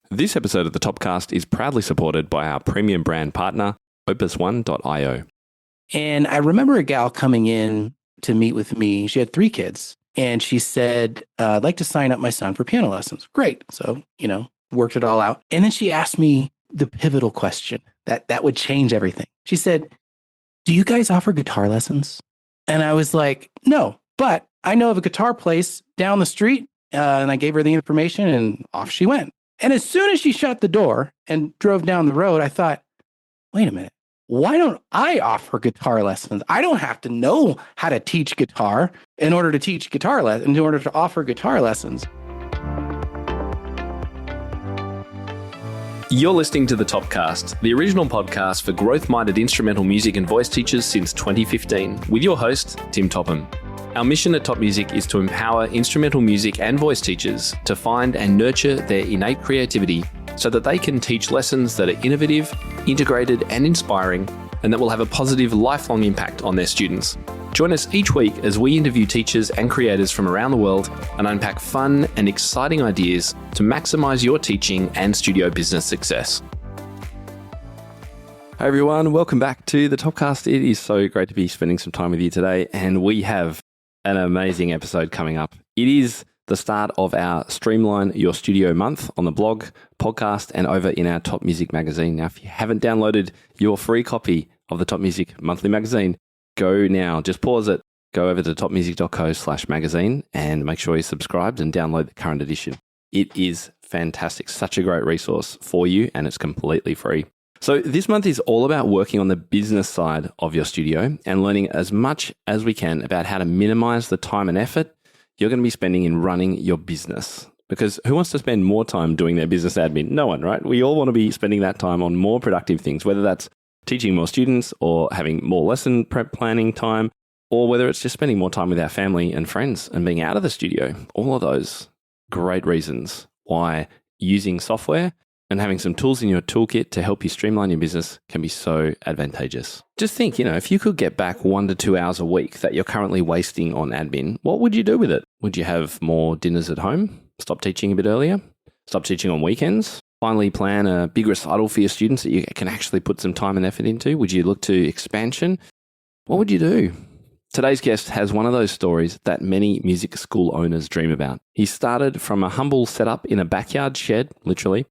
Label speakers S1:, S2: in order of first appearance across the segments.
S1: This episode of the Topcast is proudly supported by our premium brand partner, opus1.io.
S2: And I remember a gal coming in to meet with me. She had 3 kids, and she said, I'd like to sign up my son for piano lessons. Great. So, worked it all out. And then she asked me the pivotal question that would change everything. She said, do you guys offer guitar lessons? And I was like, no, but I know of a guitar place down the street. And I gave her the information and off she went. And as soon as she shut the door and drove down the road, I thought, wait a minute. Why don't I offer guitar lessons? I don't have to know how to teach guitar in order to teach guitar lessons, in order to offer guitar lessons.
S1: You're listening to the Topcast, the original podcast for growth-minded instrumental music and voice teachers since 2015, with your host, Tim Topham. Our mission at Top Music is to empower instrumental music and voice teachers to find and nurture their innate creativity so that they can teach lessons that are innovative, integrated, and inspiring, and that will have a positive lifelong impact on their students. Join us each week as we interview teachers and creators from around the world and unpack fun and exciting ideas to maximize your teaching and studio business success. Hi everyone, welcome back to the Topcast. It is so great to be spending some time with you today, and we have an amazing episode coming up. It is the start of our Streamline Your Studio month on the blog, podcast, and over in our Top Music magazine. Now, if you haven't downloaded your free copy of the Top Music monthly magazine, go now. Just pause it, go over to topmusic.co/magazine and make sure you're subscribed and download the current edition. It is fantastic. Such a great resource for you, and it's completely free. So this month is all about working on the business side of your studio and learning as much as we can about how to minimize the time and effort you're going to be spending in running your business. Because who wants to spend more time doing their business admin? No one, right? We all want to be spending that time on more productive things, whether that's teaching more students or having more lesson prep planning time, or whether it's just spending more time with our family and friends and being out of the studio. All of those great reasons why using software and having some tools in your toolkit to help you streamline your business can be so advantageous. Just think, if you could get back 1 to 2 hours a week that you're currently wasting on admin, what would you do with it? Would you have more dinners at home? Stop teaching a bit earlier? Stop teaching on weekends? Finally plan a big recital for your students that you can actually put some time and effort into? Would you look to expansion? What would you do? Today's guest has one of those stories that many music school owners dream about. He started from a humble setup in a backyard shed, literally,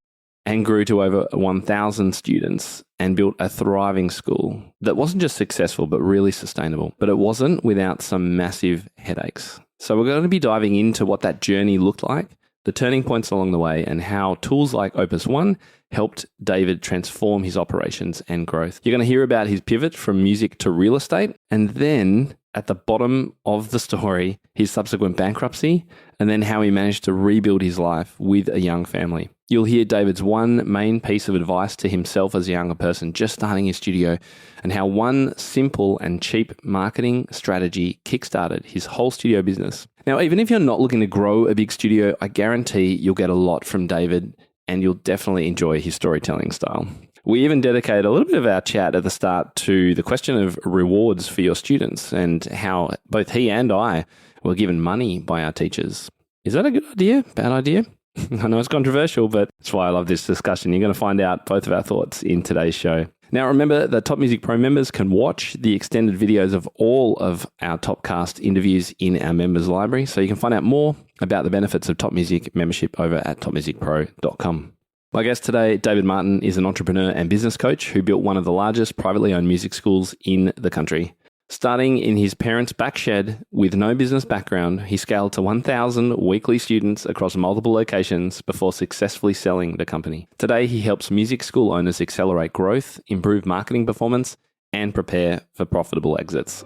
S1: and grew to over 1,000 students and built a thriving school that wasn't just successful, but really sustainable. But it wasn't without some massive headaches. So we're going to be diving into what that journey looked like, the turning points along the way, and how tools like Opus One helped David transform his operations and growth. You're going to hear about his pivot from music to real estate, and then at the bottom of the story, his subsequent bankruptcy, and then how he managed to rebuild his life with a young family. You'll hear David's one main piece of advice to himself as a younger person just starting his studio, and how one simple and cheap marketing strategy kickstarted his whole studio business. Now, even if you're not looking to grow a big studio, I guarantee you'll get a lot from David, and you'll definitely enjoy his storytelling style. We even dedicate a little bit of our chat at the start to the question of rewards for your students and how both he and I were given money by our teachers. Is that a good idea? Bad idea? I know it's controversial, but that's why I love this discussion. You're going to find out both of our thoughts in today's show. Now, remember that Top Music Pro members can watch the extended videos of all of our Topcast interviews in our members library, so you can find out more about the benefits of Top Music membership over at topmusicpro.com. My guest today, David Martin, is an entrepreneur and business coach who built one of the largest privately owned music schools in the country. Starting in his parents' back shed with no business background, he scaled to 1,000 weekly students across multiple locations before successfully selling the company. Today, he helps music school owners accelerate growth, improve marketing performance, and prepare for profitable exits.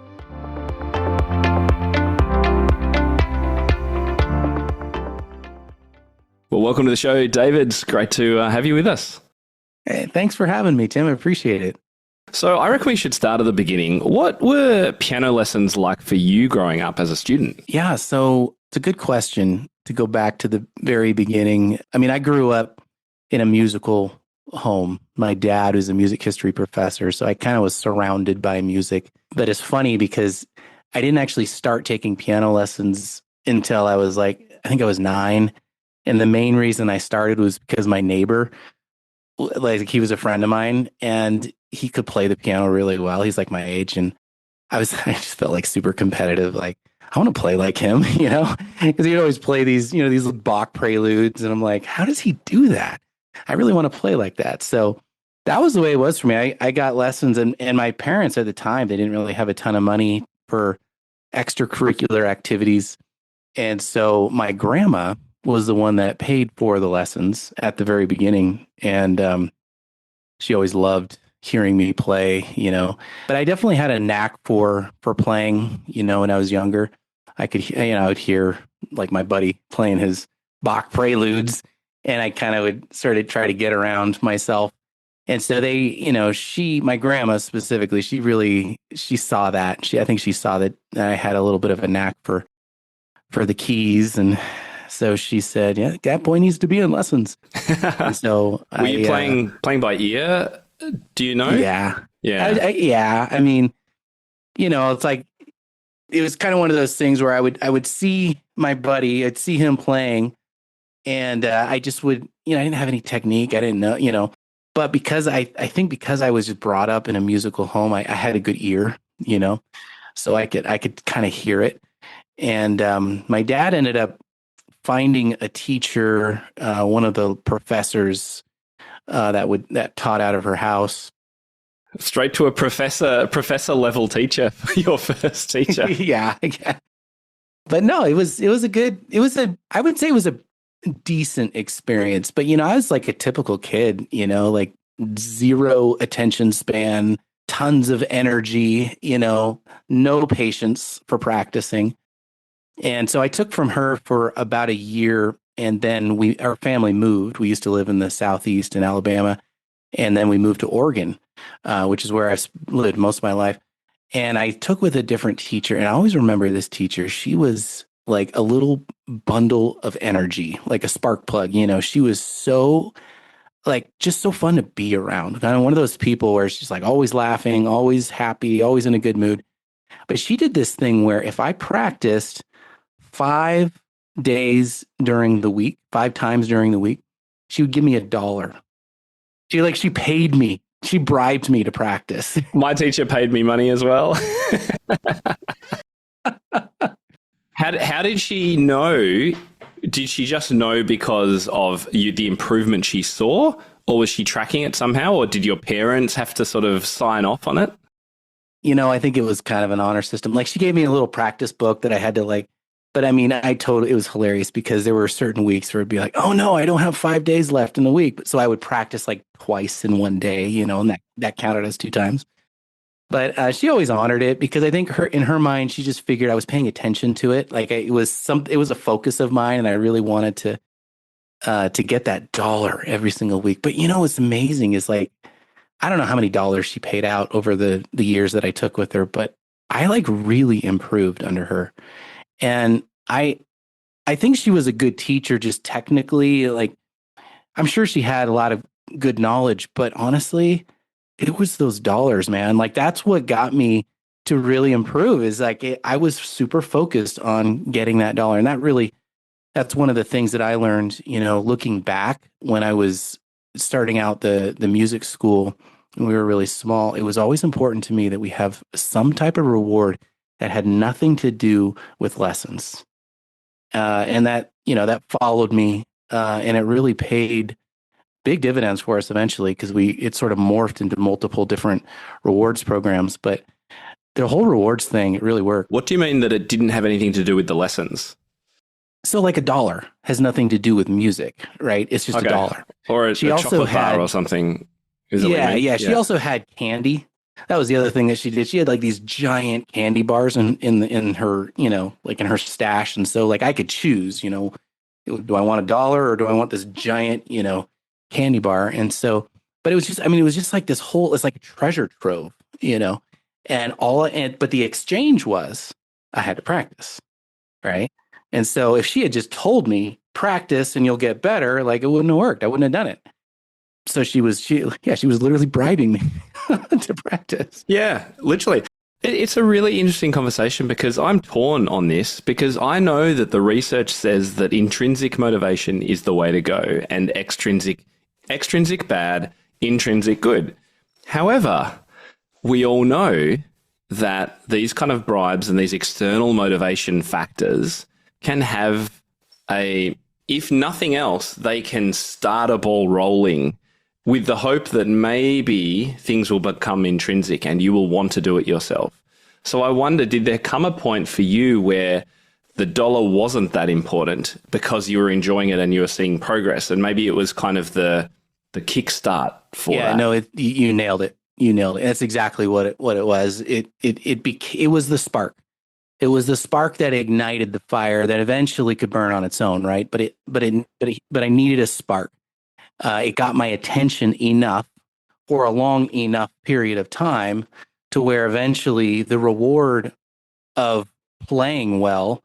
S1: Well, welcome to the show, David. It's great to have you with us.
S2: Hey, thanks for having me, Tim. I appreciate it.
S1: So I reckon we should start at the beginning. What were piano lessons like for you growing up as a student?
S2: Yeah, so it's a good question to go back to the very beginning. I mean, I grew up in a musical home. My dad was a music history professor, so I kind of was surrounded by music. But it's funny because I didn't actually start taking piano lessons until I was I think I was 9. And the main reason I started was because my neighbor, like he was a friend of mine and he could play the piano really well. He's like my age. And I just felt like super competitive. Like, I want to play like him, because he'd always play these, these Bach preludes. And I'm like, how does he do that? I really want to play like that. So that was the way it was for me. I got lessons, and my parents at the time, they didn't really have a ton of money for extracurricular activities. And so my grandma was the one that paid for the lessons at the very beginning. And she always loved hearing me play. But I definitely had a knack for playing, when I was younger. I could, I would hear like my buddy playing his Bach preludes, and I kind of would sort of try to get around myself. And so my grandma specifically, she saw that. I think she saw that I had a little bit of a knack for the keys. And so she said, yeah, that boy needs to be in lessons. And so
S1: were you playing by ear? Do you know?
S2: Yeah.
S1: Yeah.
S2: Yeah. I mean, it's like, it was kind of one of those things where I would see my buddy, I'd see him playing, and I just would, I didn't have any technique. I didn't know, but because I think because I was just brought up in a musical home, I had a good ear, so I could kind of hear it. And my dad ended up finding a teacher, one of the professors that taught out of her house.
S1: Straight to a professor level teacher, your first teacher.
S2: Yeah. But no, I would say it was a decent experience. But, I was like a typical kid, like zero attention span, tons of energy, no patience for practicing. And so I took from her for about a year, and then our family moved. We used to live in the Southeast in Alabama, and then we moved to Oregon, which is where I've lived most of my life. And I took with a different teacher, and I always remember this teacher. She was like a little bundle of energy, like a spark plug. She was so just so fun to be around. Kind of one of those people where she's like always laughing, always happy, always in a good mood. But she did this thing where if I practiced 5 days during the week, 5 times during the week, she would give me $1. She paid me. She bribed me to practice.
S1: My teacher paid me money as well. How did she know? Did she just know because of the improvement she saw, or was she tracking it somehow, or did your parents have to sort of sign off on it?
S2: I think it was kind of an honor system. Like, she gave me a little practice book that I had to but I mean, it was hilarious because there were certain weeks where it'd be like, oh no, I don't have 5 days left in the week. So I would practice like twice in one day, and that counted as 2 times. But she always honored it because I think in her mind, she just figured I was paying attention to it. Like, it was a focus of mine, and I really wanted to get that $1 every single week. But what's amazing is, like, I don't know how many dollars she paid out over the years that I took with her, but I really improved under her. And I think she was a good teacher, just technically. Like, I'm sure she had a lot of good knowledge, but honestly, it was those dollars, man. Like, that's what got me to really improve, is like, I was super focused on getting that $1. And that's one of the things that I learned, looking back when I was starting out the music school when we were really small. It was always important to me that we have some type of reward that had nothing to do with lessons. And that followed me, and it really paid big dividends for us eventually, because it sort of morphed into multiple different rewards programs. But the whole rewards thing, it really worked.
S1: What do you mean that it didn't have anything to do with the lessons?
S2: So like $1 has nothing to do with music, right? It's just $1.
S1: Or a chocolate bar or something.
S2: Yeah. She also had candy. That was the other thing that she did. She had like these giant candy bars in her, like in her stash. And so like I could choose, do I want $1 or do I want this giant, candy bar? And so, but it was just like this whole, it's like a treasure trove, but the exchange was I had to practice. Right. And so if she had just told me practice and you'll get better, like, it wouldn't have worked. I wouldn't have done it. So she was literally bribing me to practice.
S1: Yeah, literally. It's a really interesting conversation because I'm torn on this because I know that the research says that intrinsic motivation is the way to go and extrinsic bad, intrinsic good. However, we all know that these kind of bribes and these external motivation factors can have if nothing else, they can start a ball rolling with the hope that maybe things will become intrinsic and you will want to do it yourself. So I wonder, did there come a point for you where the dollar wasn't that important because you were enjoying it and you were seeing progress, and maybe it was kind of the kickstart for that?
S2: Yeah, no, you nailed it. You nailed it. That's exactly what it was. It was the spark. It was the spark that ignited the fire that eventually could burn on its own, right? But I needed a spark. It got my attention enough for a long enough period of time to where eventually the reward of playing well,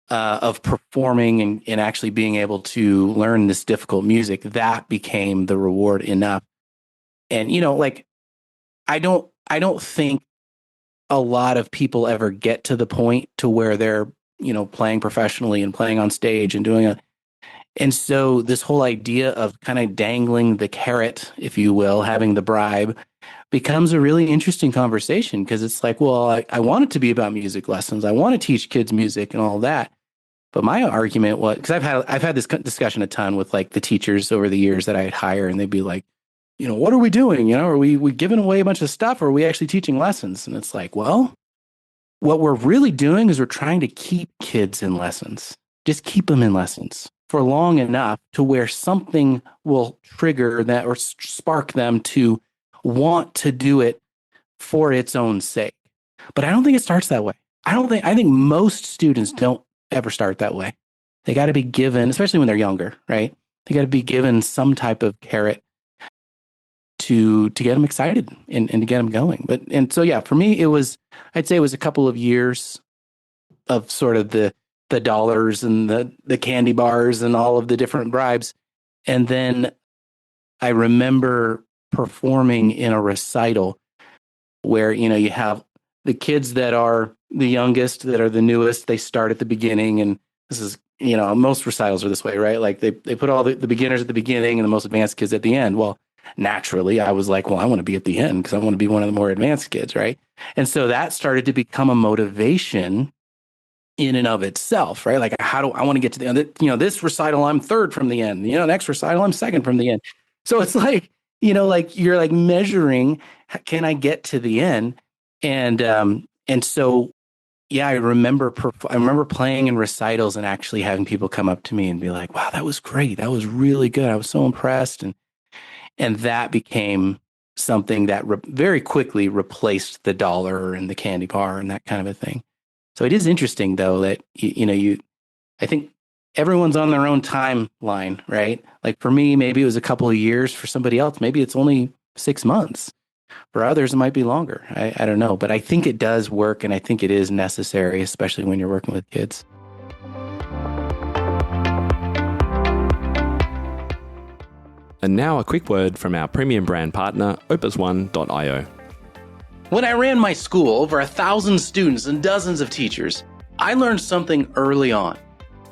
S2: of performing and actually being able to learn this difficult music, that became the reward enough. And, like, I don't think a lot of people ever get to the point to where they're, playing professionally and playing on stage and doing it. And so this whole idea of kind of dangling the carrot, if you will, having the bribe, becomes a really interesting conversation because it's like, well, I want it to be about music lessons. I want to teach kids music and all that. But my argument was, because I've had this discussion a ton with like the teachers over the years that I'd hire, and they'd be like, what are we doing? Are we giving away a bunch of stuff, or are we actually teaching lessons? And it's like, well, what we're really doing is we're trying to keep kids in lessons. Just keep them in lessons for long enough to where something will trigger that or spark them to want to do it for its own sake. But I don't think it starts that way. I think most students don't ever start that way. They got to be given, especially when they're younger, right? They got to be given some type of carrot to get them excited and to get them going. So yeah, for me, I'd say it was a couple of years of sort of the dollars and the candy bars and all of the different bribes. And then I remember performing in a recital where, you have the kids that are the youngest, that are the newest, they start at the beginning. And this is, most recitals are this way, right? Like they put all the beginners at the beginning and the most advanced kids at the end. Well, naturally, I was like, well, I want to be at the end because I want to be one of the more advanced kids, right? And so that started to become a motivation in and of itself, right? Like, how do I want to get to the end? This recital, I'm third from the end. Next recital, I'm second from the end. So it's like, like you're like measuring, can I get to the end? And so, yeah, I remember playing in recitals and actually having people come up to me and be like, wow, that was great. That was really good. I was so impressed. And that became something that very quickly replaced the dollar and the candy bar and that kind of a thing. So it is interesting, though, that, I think everyone's on their own timeline, right? Like for me, maybe it was a couple of years. For somebody else, maybe it's only 6 months. For others, it might be longer. I don't know. But I think it does work, and I think it is necessary, especially when you're working with kids.
S1: And now a quick word from our premium brand partner, opus1.io.
S2: When I ran my school, over 1,000 students and dozens of teachers, I learned something early on.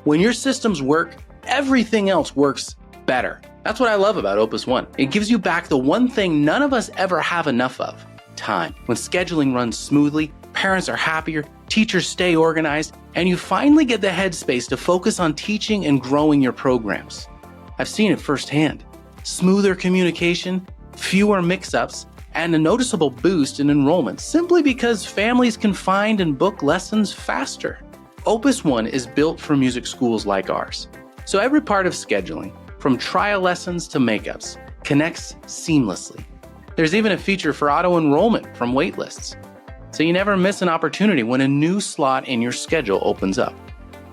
S2: When your systems work, everything else works better. That's what I love about Opus One. It gives you back the one thing none of us ever have enough of: time. When scheduling runs smoothly, parents are happier, teachers stay organized, and you finally get the headspace to focus on teaching and growing your programs. I've seen it firsthand. Smoother communication, fewer mix-ups, and a noticeable boost in enrollment simply because families can find and book lessons faster. Opus One is built for music schools like ours. So every part of scheduling, from trial lessons to makeups, connects seamlessly. There's even a feature for auto-enrollment from waitlists, so you never miss an opportunity when a new slot in your schedule opens up.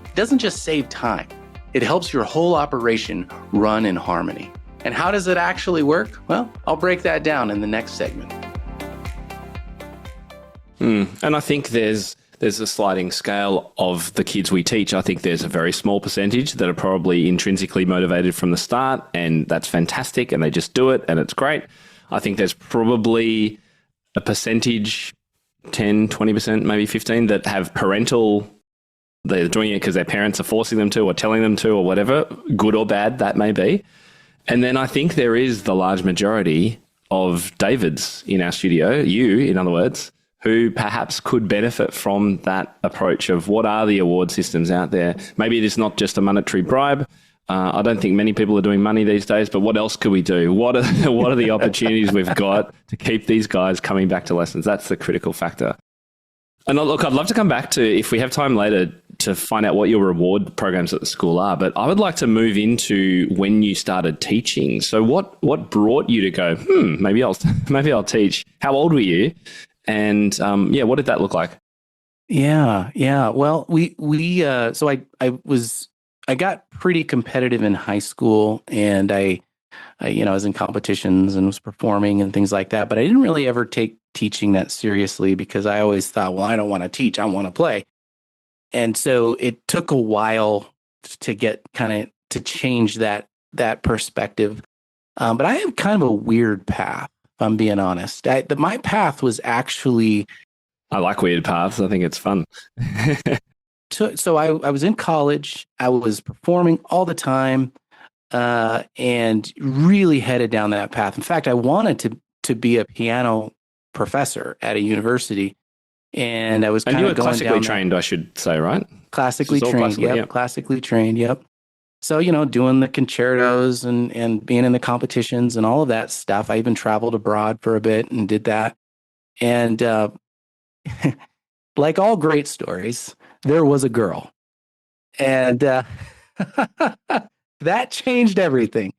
S2: It doesn't just save time, it helps your whole operation run in harmony. And how does it actually work? Well, I'll break that down in the next segment.
S1: And I think there's a sliding scale of the kids we teach. I think there's a very small percentage that are probably intrinsically motivated from the start, and that's fantastic, and they just do it, and it's great. I think there's probably a percentage, 10, 20%, maybe 15 that have parental, they're doing it because their parents are forcing them to or telling them to or whatever, good or bad that may be. And then I think there is the large majority of Davids in our studio, you, in other words, who perhaps could benefit from that approach of what are the award systems out there. Maybe it is not just a monetary bribe. I don't think many people are doing money these days, but what else could we do? What are the opportunities we've got to keep these guys coming back to lessons? That's the critical factor. And look, I'd love to come back to, if we have time later, to find out what your reward programs at the school are. But I would like to move into when you started teaching. So what brought you to go, maybe I'll teach? How old were you? And what did that look like?
S2: Yeah. Well, so I got pretty competitive in high school, and I was in competitions and was performing and things like that. But I didn't really ever take teaching that seriously because I always thought, well, I don't want to teach, I want to play. And so it took a while to get to change that perspective. But I have kind of a weird path, if I'm being honest. My path was actually...
S1: I like weird paths. I think it's fun.
S2: So I was in college. I was performing all the time and really headed down that path. In fact, I wanted to be a piano professor at a university. And I was kind of going down... And you were
S1: classically trained, I should say, right?
S2: Classically trained, yep. Classically trained, yep. So, doing the concertos and being in the competitions and all of that stuff. I even traveled abroad for a bit and did that. And like all great stories, there was a girl. And that changed everything.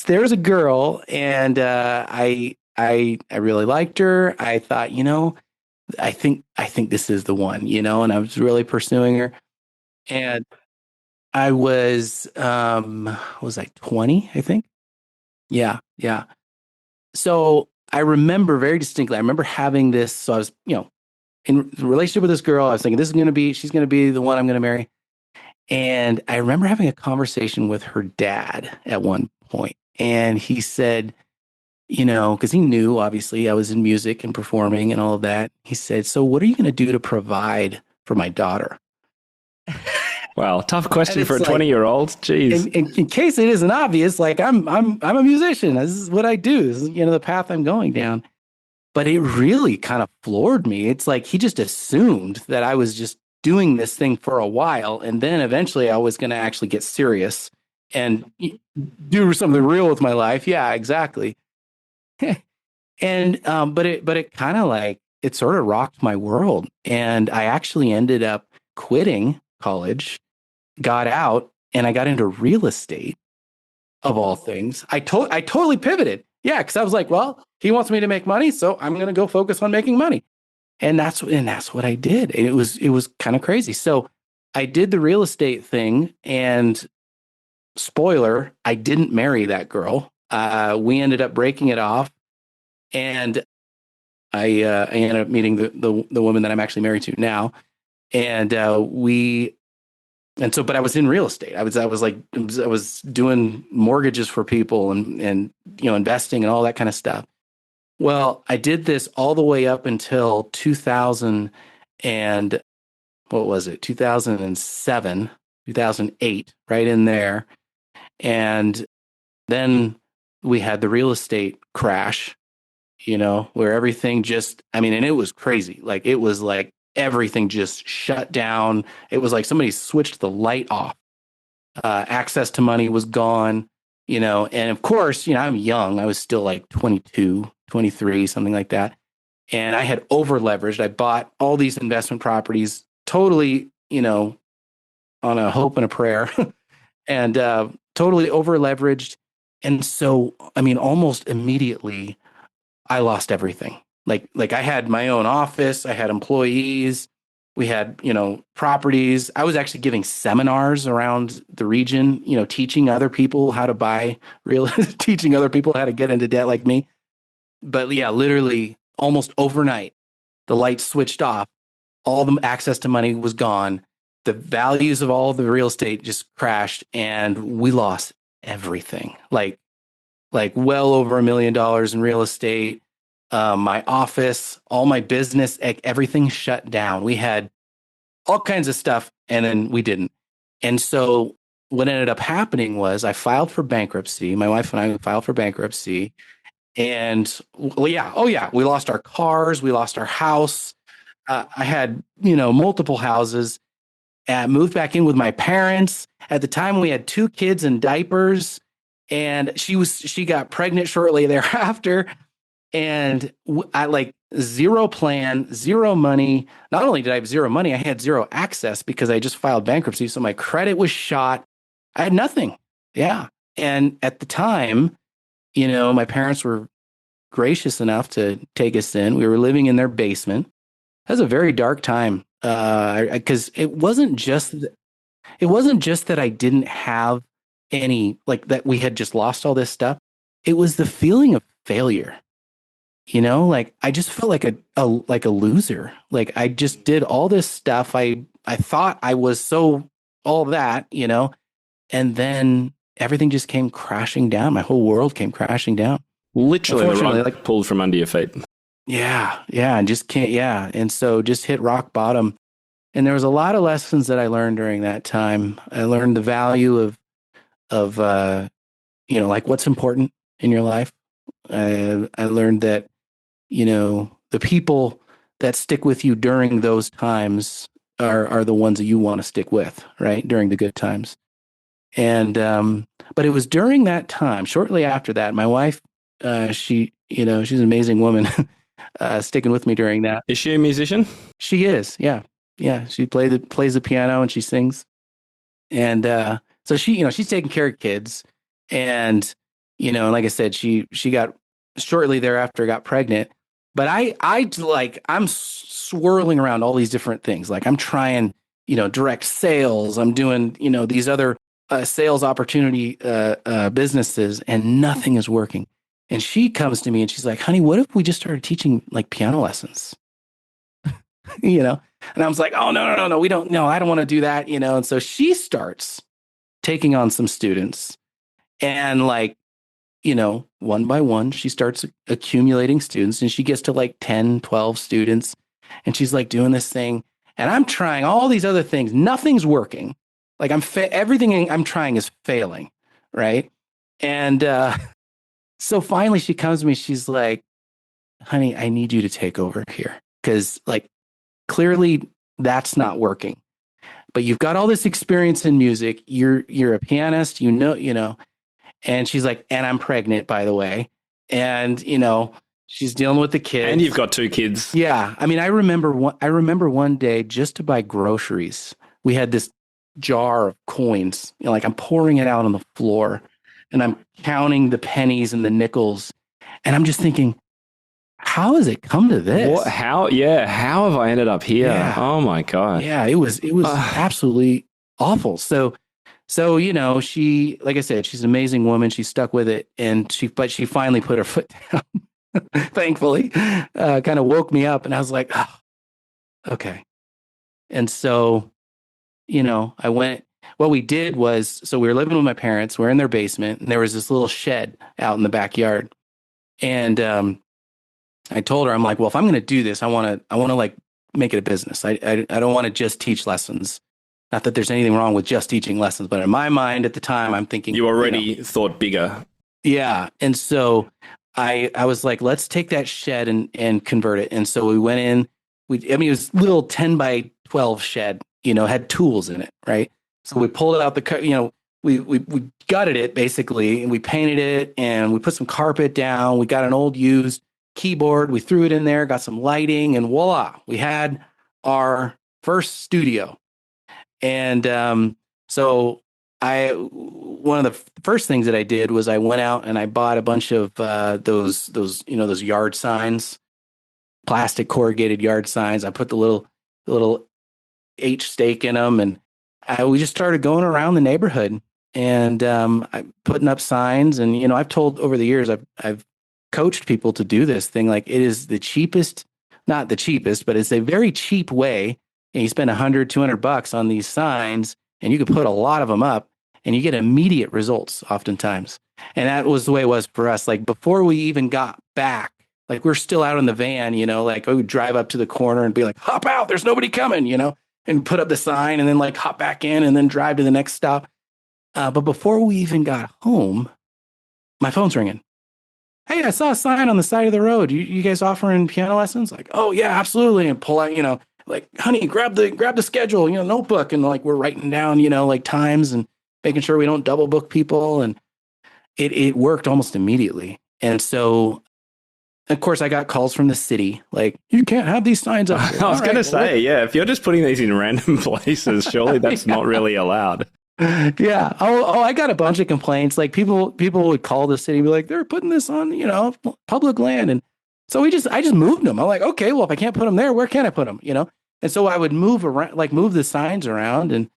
S2: There's a girl, and I really liked her. I thought, I think this is the one, and I was really pursuing her. And I was I 20, I think? Yeah. So I remember very distinctly, I remember having this, so I was, in a relationship with this girl. I was thinking, she's going to be the one I'm going to marry. And I remember having a conversation with her dad at one point. And he said, because he knew, obviously, I was in music and performing and all of that. He said, so what are you going to do to provide for my daughter?
S1: Wow, tough question for a 20-year-old. Jeez.
S2: In case it isn't obvious, like I'm a musician. This is what I do. This is, the path I'm going down. But it really kind of floored me. It's like he just assumed that I was just doing this thing for a while, and then eventually I was going to actually get serious and do something real with my life. Yeah, exactly. And but it kind of it sort of rocked my world, and I actually ended up quitting college, got out, and I got into real estate, of all things. I totally pivoted. Yeah, because I was like, well, he wants me to make money, so I'm going to go focus on making money, and that's what I did. And it was kind of crazy. So I did the real estate thing, and spoiler, I didn't marry that girl. We ended up breaking it off, and I ended up meeting the woman that I'm actually married to now, and but I was in real estate. I was doing mortgages for people and investing and all that kind of stuff. Well, I did this all the way up until 2000 and what was it? 2007, 2008, right in there. And then we had the real estate crash, where everything and it was crazy. Like, it was like everything just shut down. It was like somebody switched the light off. Access to money was gone, and of course, I'm young. I was still like 22, 23, something like that. And I had over leveraged. I bought all these investment properties totally, on a hope and a prayer and totally over leveraged. And so, almost immediately I lost everything. Like I had my own office, I had employees, we had, properties. I was actually giving seminars around the region, teaching other people how to buy teaching other people how to get into debt like me. But yeah, literally almost overnight, the lights switched off. All the access to money was gone. The values of all of the real estate just crashed, and we lost everything. Like well over $1 million in real estate. my office, all my business, everything shut down. We had all kinds of stuff, and then we didn't. And so what ended up happening was I filed for bankruptcy. My wife and I filed for bankruptcy. And well, yeah, oh yeah, we lost our cars, we lost our house. I had, multiple houses. Moved back in with my parents. At the time, we had 2 kids in diapers, and she got pregnant shortly thereafter. And I like zero plan, zero money. Not only did I have zero money, I had zero access because I just filed bankruptcy. So my credit was shot. I had nothing. Yeah. And at the time, my parents were gracious enough to take us in. We were living in their basement. That was a very dark time because it wasn't just that I didn't have any, like that we had just lost all this stuff. It was the feeling of failure. Like I just felt like a loser. Like I just did all this stuff. I thought I was so all that, and then everything just came crashing down. My whole world came crashing down.
S1: Literally the rug pulled from under your feet.
S2: Yeah, and just can't. Yeah, and so just hit rock bottom. And there was a lot of lessons that I learned during that time. I learned the value of like what's important in your life. I learned that the people that stick with you during those times are the ones that you want to stick with, right? During the good times. And but it was during that time, shortly after that, my wife, she's an amazing woman, sticking with me during that.
S1: Is she a musician?
S2: She is, yeah. She plays the piano and she sings. And so she's taking care of kids. And, like I said, she got shortly thereafter got pregnant. But I'm swirling around all these different things. Like I'm trying, direct sales. I'm doing, these other sales opportunity businesses, and nothing is working. And she comes to me and she's like, honey, what if we just started teaching like piano lessons? And I was like, oh, no, we don't, no, I don't want to do that, And so she starts taking on some students, and like, one by one, she starts accumulating students, and she gets to like 10, 12 students, and she's like doing this thing, and I'm trying all these other things. Nothing's working. Like everything I'm trying is failing. Right. And so finally she comes to me, she's like, honey, I need you to take over here. Cause like, clearly that's not working, but you've got all this experience in music. You're a pianist, and she's like, and I'm pregnant, by the way. And, she's dealing with the kids.
S1: And you've got 2 kids.
S2: Yeah. I mean, I remember one day just to buy groceries, we had this jar of coins, like I'm pouring it out on the floor and I'm counting the pennies and the nickels. And I'm just thinking, how has it come to this?
S1: What, how have I ended up here?
S2: Yeah.
S1: Oh my God.
S2: Yeah, it was absolutely awful. So, she, like I said, she's an amazing woman. She stuck with it, and she finally put her foot down, thankfully, kind of woke me up, and I was like, oh, okay. And so, I went, what we did was, so we were living with my parents, we're in their basement, and there was this little shed out in the backyard. And, I told her, I'm like, well, if I'm going to do this, I want to like make it a business. I don't want to just teach lessons. Not that there's anything wrong with just teaching lessons, but in my mind at the time, I'm thinking
S1: you already thought bigger.
S2: Yeah. And so I was like, let's take that shed and convert it. And so we went in, it was a little 10 by 12 shed, had tools in it. Right. So we pulled it out we gutted it basically, and we painted it, and we put some carpet down. We got an old used keyboard. We threw it in there, got some lighting, and voila, we had our first studio. And so one of the first things that I did was I went out and I bought a bunch of those yard signs, plastic corrugated yard signs. I put the little H stake in them, and we just started going around the neighborhood and putting up signs. And I've told over the years, I've coached people to do this thing. Like, it is the cheapest, not the cheapest, but it's a very cheap way. And you spend $100-$200 on these signs, and you could put a lot of them up, and you get immediate results oftentimes. And that was the way it was for us. Like, before we even got back, Like we're still out in the van, like we would drive up to the corner and be like, hop out, there's nobody coming, and put up the sign and then like hop back in and then drive to the next stop. But before we even got home, my phone's ringing. Hey, I saw a sign on the side of the road. You guys offering piano lessons? Like, oh yeah, absolutely. And pull out, like, honey, grab the schedule, notebook. And like, we're writing down, like times and making sure we don't double book people. And it worked almost immediately. And so, of course, I got calls from the city, like, you can't have these signs up here.
S1: I was going to say, yeah, if you're just putting these in random places, surely that's not really allowed.
S2: Yeah. Oh, I got a bunch of complaints. Like people would call the city and be like, they're putting this on, public land. And so I just moved them. I'm like, okay, well, if I can't put them there, where can I put them? And so I would move around, like move the signs around,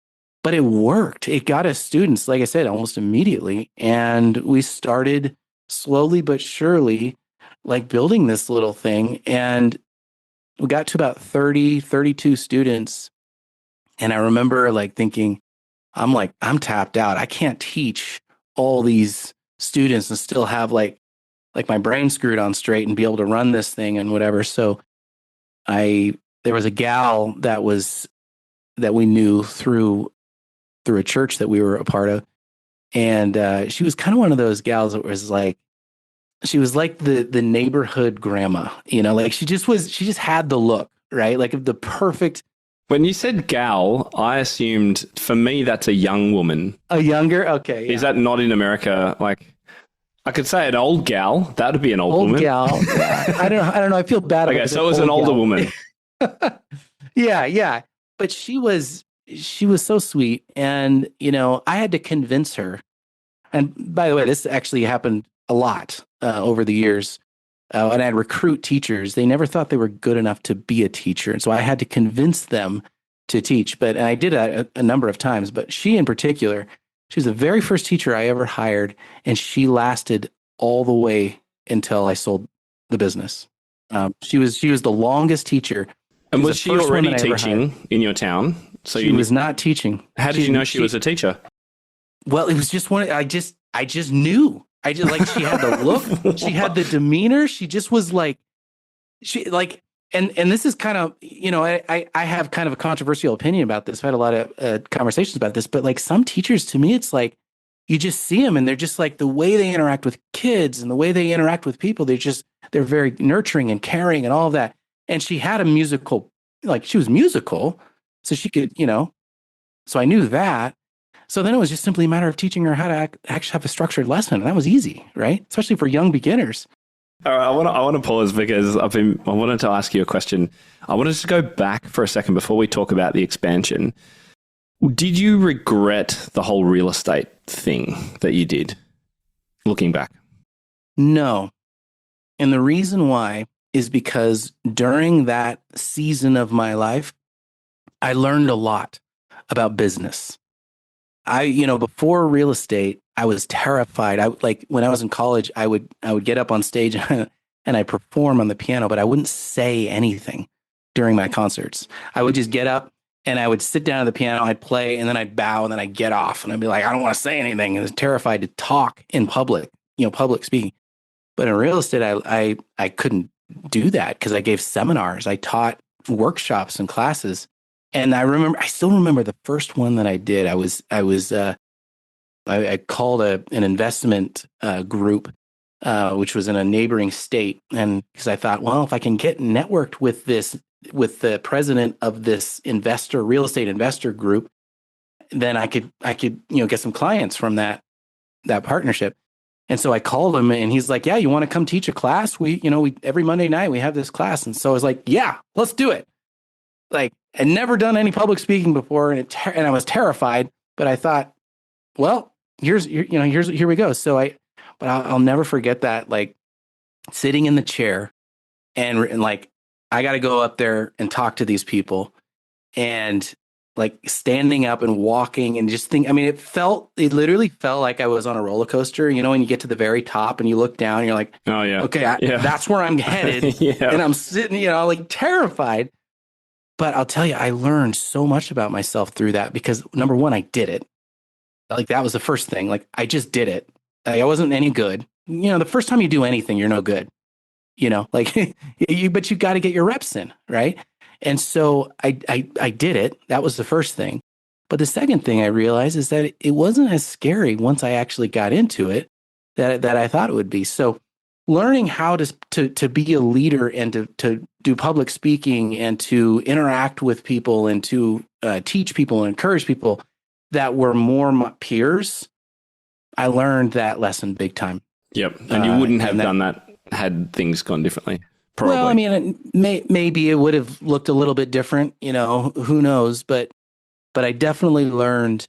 S2: but it worked. It got us students, like I said, almost immediately. And we started slowly but surely, like building this little thing. And we got to about 30, 32 students. And I remember like thinking, I'm tapped out. I can't teach all these students and still have like my brain screwed on straight and be able to run this thing and whatever. So there was a gal that we knew through a church that we were a part of. And she was kind of one of those gals that was like, she was like the neighborhood grandma, like she just had the look, right? Like the perfect.
S1: When you said gal, I assumed, for me, that's a young woman.
S2: A younger? Okay.
S1: Yeah. Is that not in America? Like, I could say an old gal. That would be an old woman.
S2: Old gal. Yeah. I don't know. I feel bad about it.
S1: Okay, so it was an older woman.
S2: Yeah. But she was so sweet. And, I had to convince her. And by the way, this actually happened a lot over the years. And I'd recruit teachers. They never thought they were good enough to be a teacher. And so I had to convince them to teach. And I did that a number of times. But she in particular, she was the very first teacher I ever hired. And she lasted all the way until I sold the business. She was the longest teacher.
S1: And was she already teaching in your town?
S2: So she was not teaching.
S1: How did you know she was a teacher?
S2: Well, it was just I just knew. I just like, she had the look, she had the demeanor. She just was like, and this is kind of, I have kind of a controversial opinion about this. I've had a lot of conversations about this, but like some teachers, to me, it's like, you just see them and they're just like the way they interact with kids and the way they interact with people. They're very nurturing and caring and all of that. And she had a musical, like she was musical, so she could, so I knew that. So then it was just simply a matter of teaching her how to actually have a structured lesson. And that was easy, right? Especially for young beginners.
S1: All right, I want to pause because I wanted to ask you a question. I wanted to go back for a second before we talk about the expansion. Did you regret the whole real estate thing that you did, looking back?
S2: No. And the reason why is because during that season of my life, I learned a lot about business. Before real estate, I was terrified. When I was in college, I would get up on stage and I perform on the piano, but I wouldn't say anything during my concerts. I would just get up and I would sit down at the piano, I'd play, and then I'd bow, and then I'd get off, and I'd be like, I don't want to say anything. And I was terrified to talk in public, public speaking. But in real estate, I couldn't do that because I gave seminars. I taught workshops and classes. And I still remember the first one that I did. I called an investment group, which was in a neighboring state. And because I thought, well, if I can get networked with the president of this real estate investor group, then I could, get some clients from that partnership. And so I called him and he's like, yeah, you want to come teach a class? We every Monday night we have this class. And so I was like, yeah, let's do it. Like, I'd never done any public speaking before, and I was terrified. But I thought, well, here we go. So I'll never forget that, like sitting in the chair, and like I got to go up there and talk to these people, and like standing up and walking and just think. I mean, it literally felt like I was on a roller coaster. When you get to the very top and you look down, and you're like, oh yeah, okay, that's where I'm headed, yeah. And I'm sitting, like terrified. But I'll tell you, I learned so much about myself through that because number one, I did it. Like that was the first thing. Like I just did it. I wasn't any good. The first time you do anything, you're no good. like but you got to get your reps in, right? And so I did it. That was the first thing. But the second thing I realized is that it wasn't as scary once I actually got into it that I thought it would be. So learning how to be a leader and to do public speaking and to interact with people and to teach people and encourage people that were more my peers, I learned that lesson big time.
S1: Yep. And you wouldn't have done that had things gone differently. Probably.
S2: Well, I mean, maybe it would have looked a little bit different, who knows, but I definitely learned,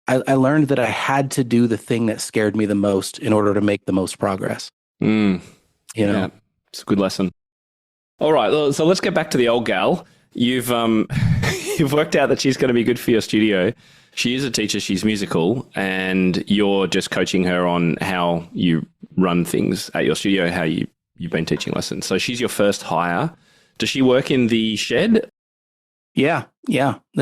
S2: I learned that I had to do the thing that scared me the most in order to make the most progress.
S1: Yeah, it's a good lesson. All right. So let's get back to the old gal. You've you've worked out that she's going to be good for your studio. She is a teacher. She's musical, and you're just coaching her on how you run things at your studio, how you've been teaching lessons. So she's your first hire. Does she work in the shed?
S2: Yeah.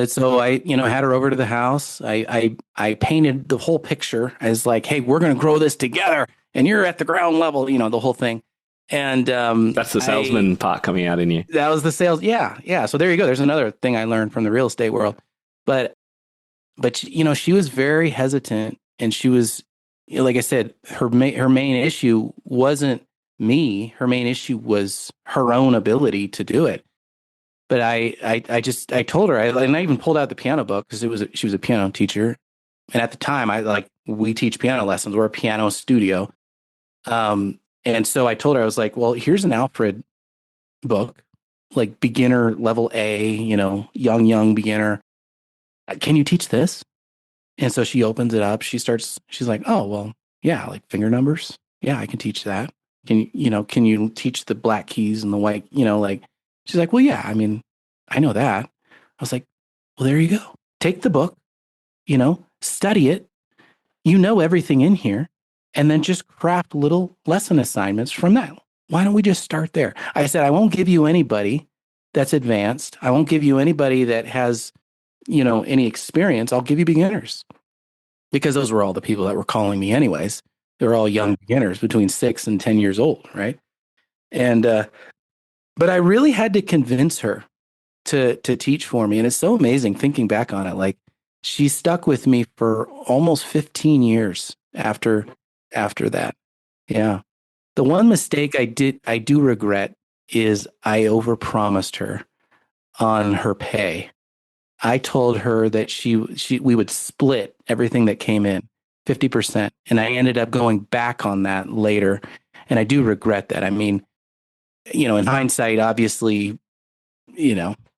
S2: So I, had her over to the house. I painted the whole picture as like, hey, we're going to grow this together, and you're at the ground level, the whole thing. And
S1: that's the salesman part coming out in you.
S2: That was the sales. Yeah. So there you go. There's another thing I learned from the real estate world. But she was very hesitant, and she was, like I said, her main issue wasn't me. Her main issue was her own ability to do it. But I told her, and I even pulled out the piano book because she was a piano teacher, and at the time we teach piano lessons. We're a piano studio, and so I told her, I was like, well, here's an Alfred book, like beginner level A, young beginner. Can you teach this? And so she opens it up. She's like, oh, well, yeah, like finger numbers. Yeah, I can teach that. Can you teach the black keys and the white, she's like, well, yeah, I mean, I know that. I was like, well, there you go. Take the book, study it. Everything in here, and then just craft little lesson assignments from that. Why don't we just start there? I said, I won't give you anybody that's advanced. I won't give you anybody that has, any experience. I'll give you beginners, because those were all the people that were calling me anyways. They were all young beginners between 6 and 10 years old. Right. And, but I really had to convince her to teach for me. And it's so amazing thinking back on it. Like, she stuck with me for almost 15 years after that. Yeah. The one mistake I do regret is I overpromised her on her pay. I told her that we would split everything that came in 50%. And I ended up going back on that later. And I do regret that. I mean, in hindsight, obviously,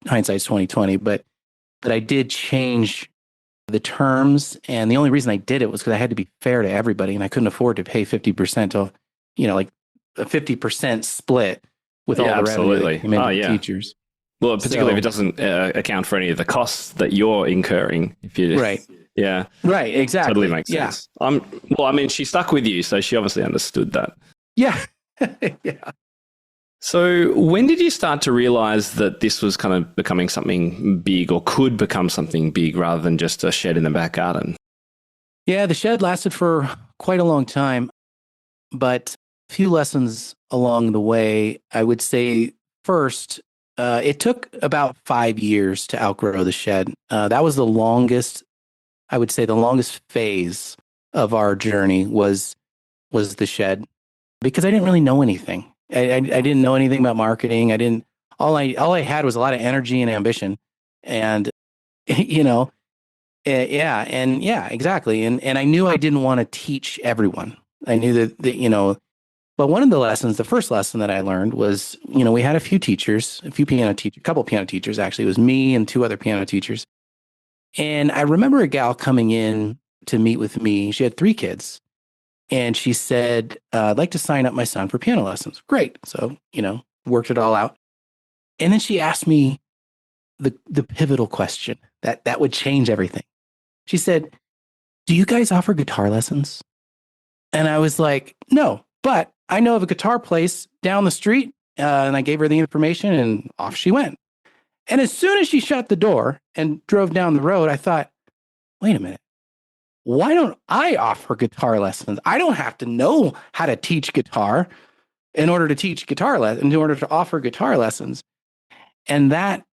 S2: hindsight's 2020, but I did change the terms. And the only reason I did it was because I had to be fair to everybody, and I couldn't afford to pay 50% to, like a 50% split with all the revenue from teachers.
S1: Well, particularly if it doesn't account for any of the costs that you're incurring. If you
S2: right.
S1: Yeah.
S2: Right. Exactly.
S1: Totally makes sense. Yeah. She stuck with you, so she obviously understood that.
S2: Yeah. Yeah.
S1: So when did you start to realize that this was kind of becoming something big, or could become something big, rather than just a shed in the back garden?
S2: Yeah, the shed lasted for quite a long time, but a few lessons along the way. I would say first, it took about 5 years to outgrow the shed. That was the longest, I would say the longest phase of our journey was the shed, because I didn't really know anything. I didn't know anything about marketing. All I had was a lot of energy and ambition, and exactly. And I knew I didn't want to teach everyone. I knew that but one of the lessons, the first lesson that I learned was, we had a couple piano teachers, actually. It was me and 2 other piano teachers. And I remember a gal coming in to meet with me. She had 3 kids. And she said, I'd like to sign up my son for piano lessons. Great. So, worked it all out. And then she asked me the pivotal question that would change everything. She said, do you guys offer guitar lessons? And I was like, no, but I know of a guitar place down the street. And I gave her the information, and off she went. And as soon as she shut the door and drove down the road, I thought, wait a minute. Why don't I offer guitar lessons? I don't have to know how to teach guitar. in order to teach in order to offer guitar lessons. And that,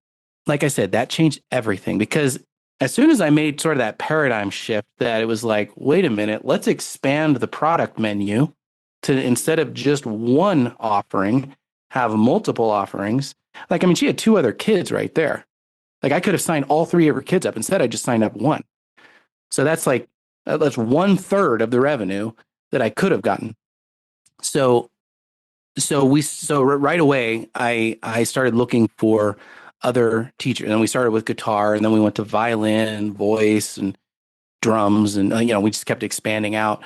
S2: like I said, that changed everything, because as soon as I made sort of that paradigm shift, that it was like, wait a minute, let's expand the product menu to, instead of just one offering, have multiple offerings. Like, I mean, she had 2 other kids right there. Like, I could have signed all 3 of her kids up. Instead, I just signed up 1. So that's like, that's 1/3 of the revenue that I could have gotten. So right away, I started looking for other teachers, and we started with guitar, and then we went to violin and voice and drums, and we just kept expanding out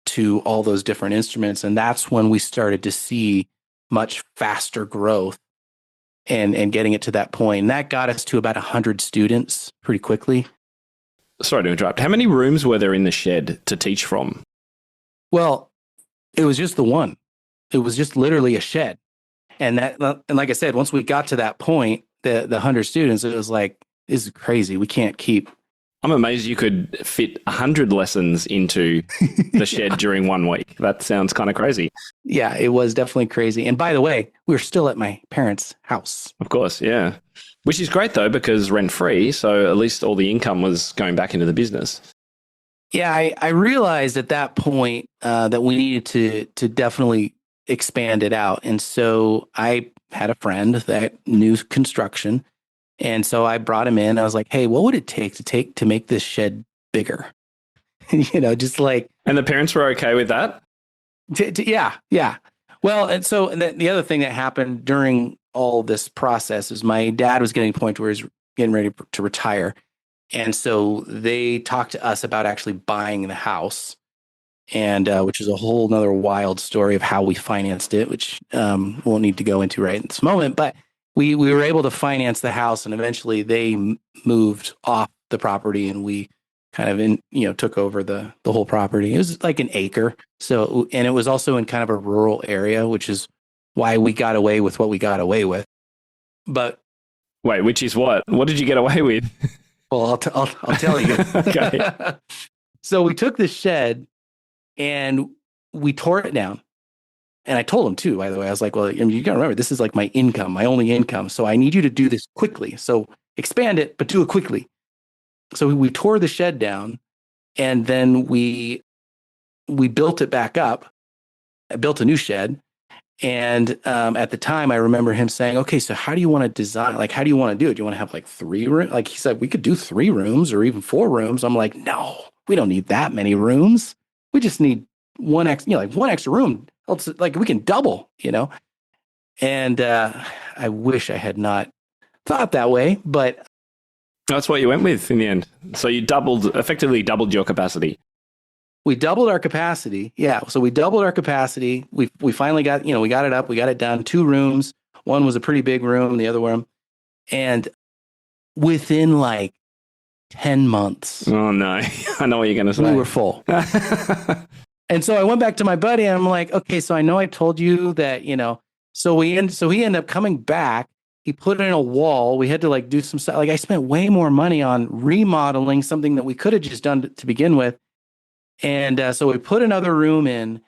S2: to all those different instruments. And that's when we started to see much faster growth and getting it to that point. And that got us to about 100 students pretty quickly.
S1: Sorry to interrupt. How many rooms were there in the shed to teach from?
S2: Well, it was just the one. It was just literally a shed. And like I said, once we got to that point, the 100 students, it was like, this is crazy. We can't keep.
S1: I'm amazed you could fit 100 lessons into the shed during 1 week. That sounds kind of crazy.
S2: Yeah, it was definitely crazy. And by the way, we were still at my parents' house.
S1: Of course, yeah. Which is great, though, because rent-free, so at least all the income was going back into the business.
S2: Yeah, I realized at that point that we needed to definitely expand it out. And so I had a friend that knew construction. And so I brought him in. I was like, hey, what would it take to make this shed bigger? Just like.
S1: And the parents were okay with that?
S2: Yeah. Well, and the other thing that happened during all this process is my dad was getting to a point where he's getting ready to retire. And so they talked to us about actually buying the house, and which is a whole nother wild story of how we financed it, which won't need to go into right in this moment. But we were able to finance the house, and eventually they moved off the property, and we kind of took over the whole property. It was like an acre. So, and it was also in kind of a rural area, which is why we got away with what we got away with. But
S1: wait, which is what? What did you get away with?
S2: Well, I'll tell you.
S1: Okay.
S2: So we took the shed and we tore it down. And I told him too, by the way, I was like, well, you got to remember, this is like my income, my only income. So I need you to do this quickly. So expand it, but do it quickly. So we tore the shed down, and then we built it back up. I built a new shed. And at the time, I remember him saying, okay, so how do you want to design? Like, how do you want to do it? Do you want to have like 3 rooms? Like he said, we could do 3 rooms or even 4 rooms. I'm like, no, we don't need that many rooms. We just need one extra room. Else, like we can double, And I wish I had not thought that way, but
S1: that's what you went with in the end. So you effectively doubled your capacity.
S2: We doubled our capacity. Yeah. So we doubled our capacity. We finally got, we got it up. We got it done. 2 rooms. One was a pretty big room, the other one. And within like 10 months.
S1: Oh, no. I know what you're going to say.
S2: We were full. And so I went back to my buddy and I'm like, okay, so I know I told you that, so he ended up coming back. He put in a wall. We had to like do some stuff. Like I spent way more money on remodeling something that we could have just done to begin with. And so we put another room in,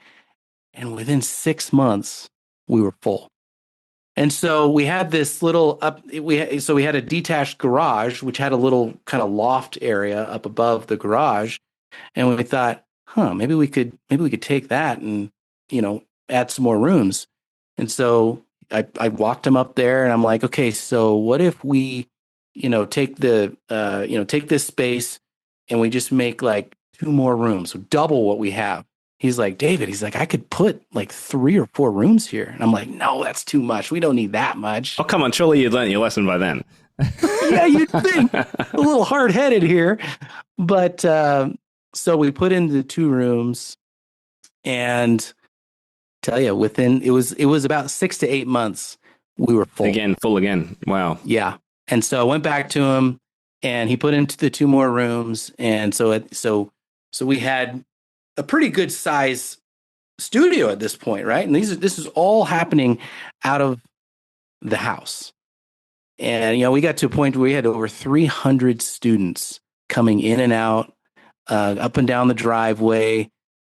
S2: and within 6 months, we were full. And so we had this little we had a detached garage, which had a little kind of loft area up above the garage. And we thought, maybe we could take that and, add some more rooms. And so I walked him up there and I'm like, okay, so what if we, take this space and we just make like 2 more rooms, so double what we have. He's like, David, I could put like 3 or 4 rooms here. And I'm like, no, that's too much. We don't need that much.
S1: Oh, come on. Surely you'd learned your lesson by then.
S2: Yeah, you'd think. A little hard-headed here. But so we put in the 2 rooms, and tell you, it was about 6 to 8 months, we were full.
S1: Full again. Wow.
S2: Yeah. And so I went back to him, and he put into the 2 more rooms. And so we had a pretty good size studio at this point, right? And this is all happening out of the house. And, we got to a point where we had over 300 students coming in and out, up and down the driveway.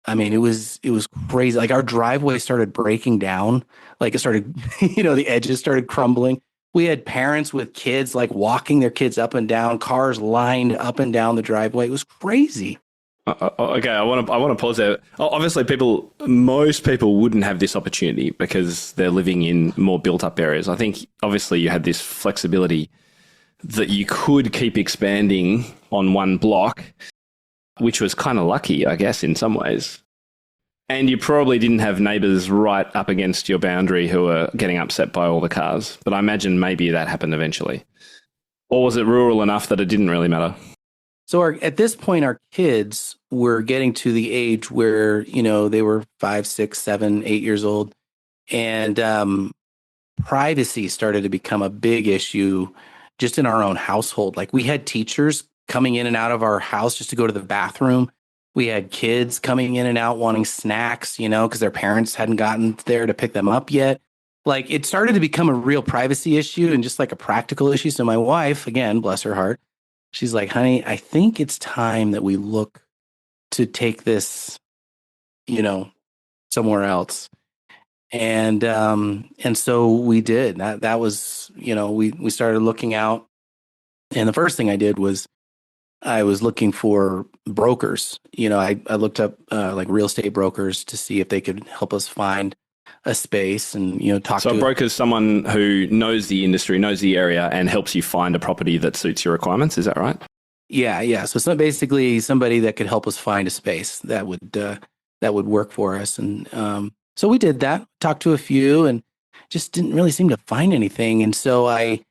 S2: I mean, it was crazy. Like our driveway started breaking down. Like it started, the edges started crumbling. We had parents with kids like walking their kids up and down, cars lined up and down the driveway. It was crazy.
S1: Okay, I want to pause there. Obviously, most people wouldn't have this opportunity because they're living in more built-up areas. I think obviously you had this flexibility that you could keep expanding on one block, which was kind of lucky, I guess, in some ways. And you probably didn't have neighbours right up against your boundary who were getting upset by all the cars. But I imagine maybe that happened eventually. Or was it rural enough that it didn't really matter?
S2: So at this point, our kids were getting to the age where, they were 5, 6, 7, 8 years old. And privacy started to become a big issue just in our own household. Like we had teachers coming in and out of our house just to go to the bathroom. We had kids coming in and out wanting snacks, because their parents hadn't gotten there to pick them up yet. Like it started to become a real privacy issue and just like a practical issue. So my wife, again, bless her heart, she's like, honey, I think it's time that we look to take this, somewhere else. And so we did. That was, we started looking out. And the first thing I did was I was looking for brokers. I looked up like real estate brokers to see if they could help us find a space and, talk to.
S1: So a broker is someone who knows the industry, knows the area, and helps you find a property that suits your requirements. Is that right?
S2: Yeah. So it's not basically somebody that could help us find a space that would work for us. And so we did that, talked to a few and just didn't really seem to find anything. And so I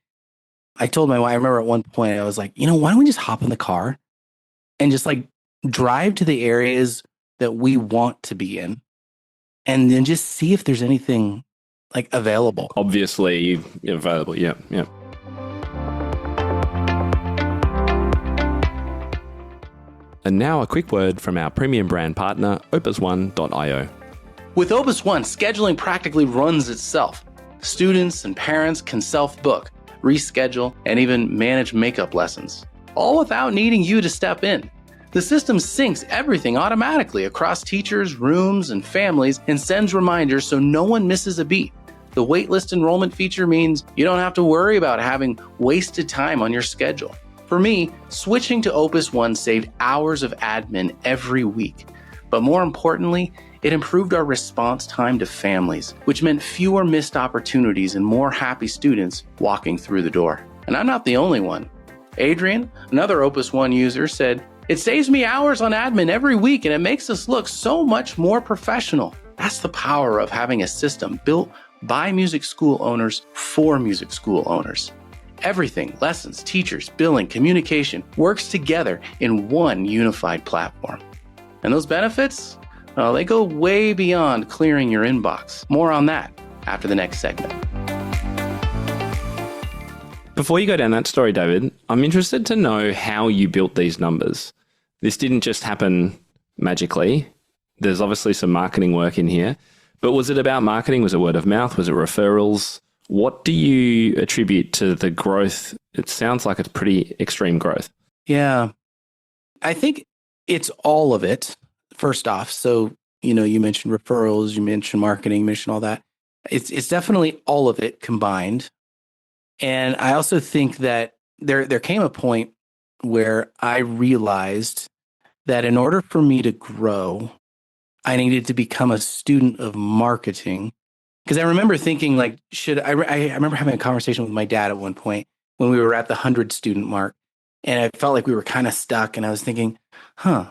S2: told my wife, I remember at one point I was like, why don't we just hop in the car and just like drive to the areas that we want to be in and then just see if there's anything like available.
S1: Obviously available. Yeah. And now a quick word from our premium brand partner, opus1.io.
S2: With Opus One, scheduling practically runs itself. Students and parents can self-book, reschedule, and even manage makeup lessons, all without needing you to step in. The system syncs everything automatically across teachers, rooms, and families and sends reminders so no one misses a beat. The waitlist enrollment feature means you don't have to worry about having wasted time on your schedule. For me, switching to Opus One saved hours of admin every week. But more importantly, it improved our response time to families, which meant fewer missed opportunities and more happy students walking through the door. And I'm not the only one. Adrian, another Opus One user, said, "It saves me hours on admin every week and it makes us look so much more professional." That's the power of having a system built by music school owners for music school owners. Everything, lessons, teachers, billing, communication, works together in one unified platform. And those benefits? Well, they go way beyond clearing your inbox. More on that after the next segment.
S1: Before you go down that story, David, I'm interested to know how you built these numbers. This didn't just happen magically. There's obviously some marketing work in here. But was it about marketing? Was it word of mouth? Was it referrals? What do you attribute to the growth? It sounds like it's pretty extreme growth.
S2: Yeah, I think it's all of it. First off, so, you mentioned referrals, you mentioned marketing, you mentioned all that. It's definitely all of it combined. And I also think that there came a point where I realized that in order for me to grow, I needed to become a student of marketing. Because I remember thinking like, I remember having a conversation with my dad at one point when we were at the 100 student mark. And I felt like we were kind of stuck. And I was thinking,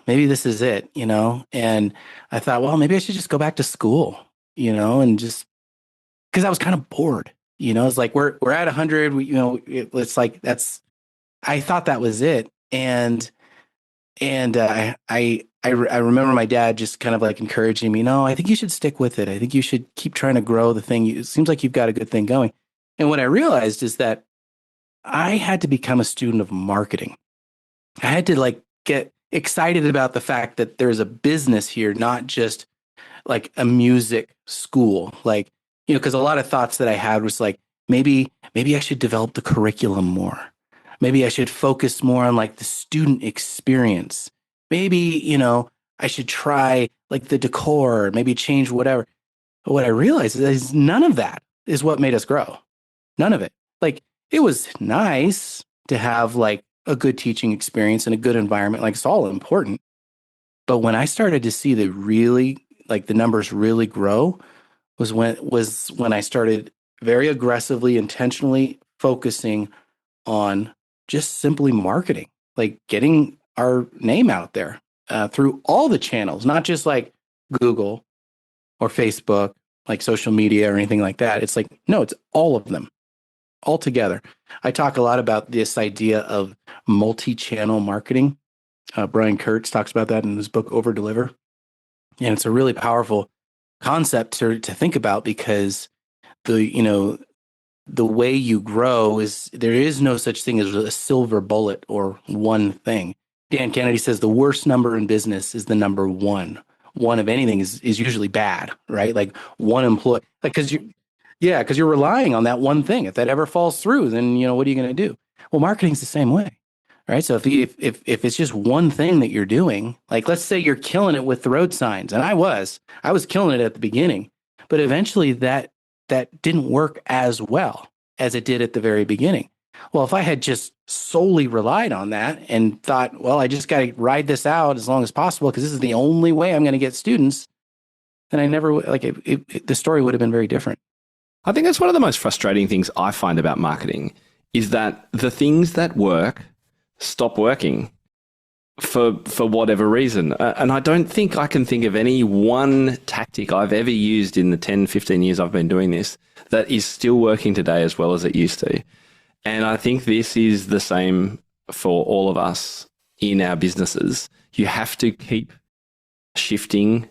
S2: maybe this is it, And I thought, well, maybe I should just go back to school, and just because I was kind of bored, It's like we're at 100, it's like I thought that was it. And I remember my dad just kind of like encouraging me, no, I think you should stick with it. I think you should keep trying to grow the thing. It seems like you've got a good thing going. And what I realized is that I had to become a student of marketing. I had to like get excited about the fact that there's a business here, not just like a music school. Like, because a lot of thoughts that I had was like, maybe I should develop the curriculum more. Maybe I should focus more on like the student experience. Maybe, I should try like the decor, maybe change whatever. But what I realized is none of that is what made us grow. None of it. Like it was nice to have like a good teaching experience and a good environment. Like it's all important. But when I started to see the numbers really grow was when I started very aggressively, intentionally focusing on just simply marketing, like getting our name out there through all the channels, not just like Google or Facebook, like social media or anything like that. It's like, no, it's all of them all together. I talk a lot about this idea of multi-channel marketing. Brian Kurtz talks about that in his book, Over Deliver. And it's a really powerful concept to think about because the way you grow is there is no such thing as a silver bullet or one thing. Dan Kennedy says the worst number in business is the number one. One of anything is usually bad, right? Like one employee, like because you're relying on that one thing. If that ever falls through, then what are you going to do? Well, marketing's the same way, right? So if it's just one thing that you're doing, like let's say you're killing it with the road signs, and I was killing it at the beginning, but eventually that didn't work as well as it did at the very beginning. Well, if I had just solely relied on that and thought, well, I just got to ride this out as long as possible because this is the only way I'm going to get students, then I never the story would have been very different.
S1: I think that's one of the most frustrating things I find about marketing is that the things that work stop working for whatever reason. And I don't think I can think of any one tactic I've ever used in the 10, 15 years I've been doing this that is still working today as well as it used to. And I think this is the same for all of us in our businesses. You have to keep shifting,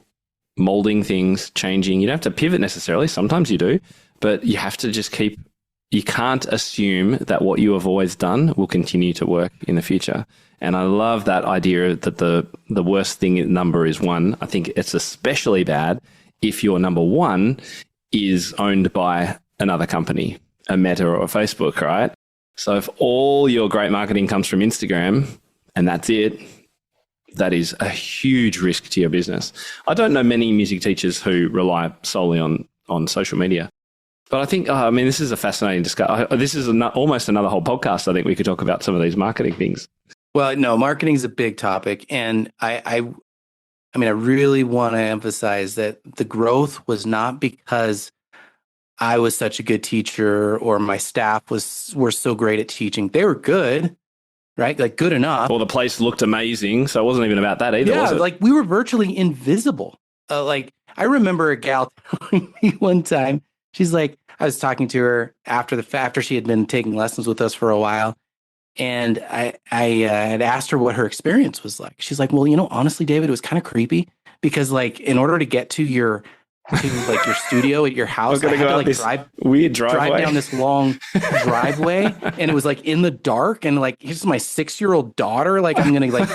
S1: molding things, changing. You don't have to pivot necessarily. Sometimes you do, but you have to just you can't assume that what you have always done will continue to work in the future. And I love that idea that the worst thing number is one. I think it's especially bad if your number one is owned by another company, a Meta or a Facebook, right? So if all your great marketing comes from Instagram and that's it, that is a huge risk to your business. I don't know many music teachers who rely solely on social media. But I think, this is a fascinating discussion. This is almost another whole podcast. I think we could talk about some of these marketing things.
S2: Well, no, marketing is a big topic. And I really want to emphasize that the growth was not because I was such a good teacher or my staff were so great at teaching. They were good, right? Like good enough.
S1: Well, the place looked amazing. So it wasn't even about that either, was it?
S2: Like we were virtually invisible. I remember a gal telling me one time, she's like, I was talking to her after she had been taking lessons with us for a while. And I had asked her what her experience was like. She's like, well, honestly, David, it was kind of creepy because like in order to get to your studio at your house, I had to like drive down this long driveway, and it was like in the dark, and like here's my 6-year-old daughter, like I'm gonna like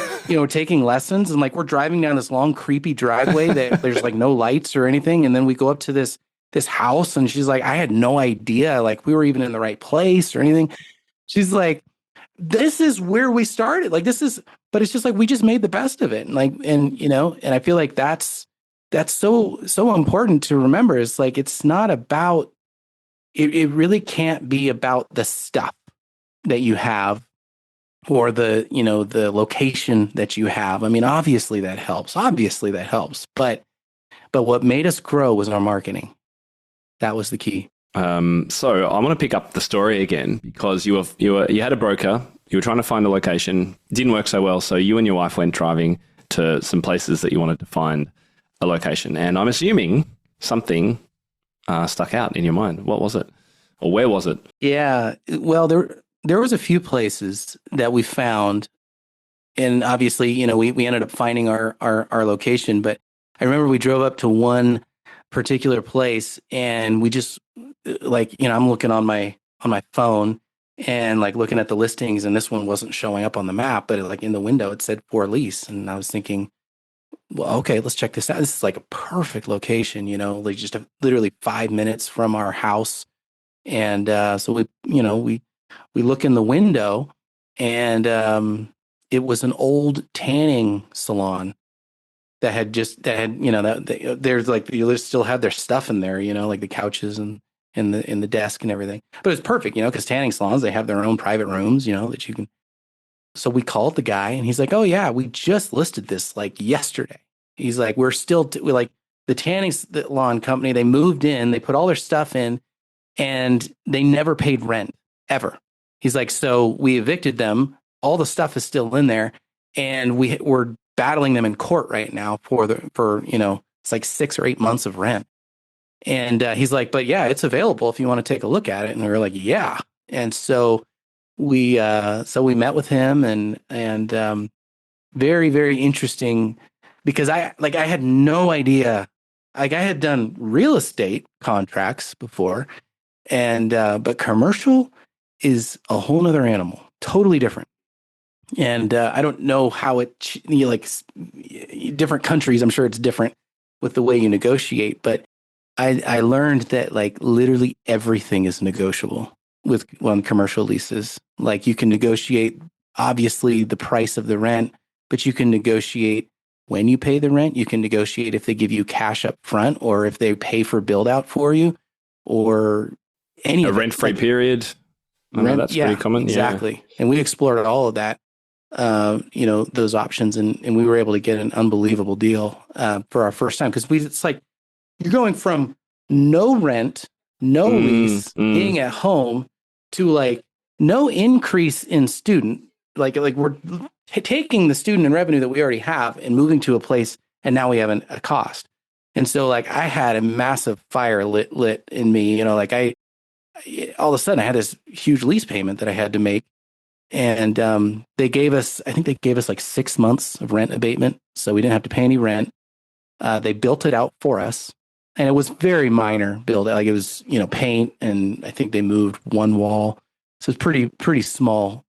S2: taking lessons, and like we're driving down this long creepy driveway that there's like no lights or anything, and then we go up to this house, and she's like, I had no idea like we were even in the right place or anything. She's like, this is where we started, like but it's just like we just made the best of it, and I feel like that's so important to remember. It's like it's not about it really can't be about the stuff that you have or the location that you have. I mean, obviously that helps, but what made us grow was our marketing. That was the key.
S1: So I'm going to pick up the story again because you had a broker, you were trying to find a location, didn't work so well, so you and your wife went driving to some places that you wanted to find a location, and I'm assuming something stuck out in your mind. What was it, or where was it?
S2: Yeah, well, there was a few places that we found, and obviously, we ended up finding our location. But I remember we drove up to one particular place, and we just I'm looking on my phone and like looking at the listings, and this one wasn't showing up on the map, but like in the window it said for lease, and I was thinking, well, okay, let's check this out. This is like a perfect location, like just literally 5 minutes from our house. And so we look in the window, and it was an old tanning salon there's like you still have their stuff in there, like the couches and in the desk and everything. But it's perfect, because tanning salons, they have their own private rooms, that you can. So we called the guy and he's like, "Oh yeah, we just listed this like yesterday." He's like, we're like the tanning salon company, they moved in, they put all their stuff in, and they never paid rent ever. He's like, "So we evicted them. All the stuff is still in there, and we're battling them in court right now for it's like 6 or 8 months of rent." And he's like, "But yeah, it's available if you want to take a look at it." And we were like, "Yeah." And so we met with him, and very, very interesting, because I had no idea. Like, I had done real estate contracts before, and but commercial is a whole nother animal, totally different. And I don't know how different countries, I'm sure it's different with the way you negotiate, but I learned that like literally everything is negotiable on commercial leases. Like, you can negotiate obviously the price of the rent, but you can negotiate when you pay the rent. You can negotiate if they give you cash up front, or if they pay for build out for you, or any
S1: a rent-free period. That's pretty common.
S2: Exactly.
S1: Yeah.
S2: And we explored all of that, those options, and we were able to get an unbelievable deal for our first time, because it's like you're going from no rent, no lease, being at home, to like no increase in student. Like we're taking the student and revenue that we already have and moving to a place, and now we have a cost. And so like I had a massive fire lit in me, like all of a sudden I had this huge lease payment that I had to make. And I think they gave us like 6 months of rent abatement, so we didn't have to pay any rent. They built it out for us, and it was very minor build. Like, it was, paint, and I think they moved one wall. So it's pretty small.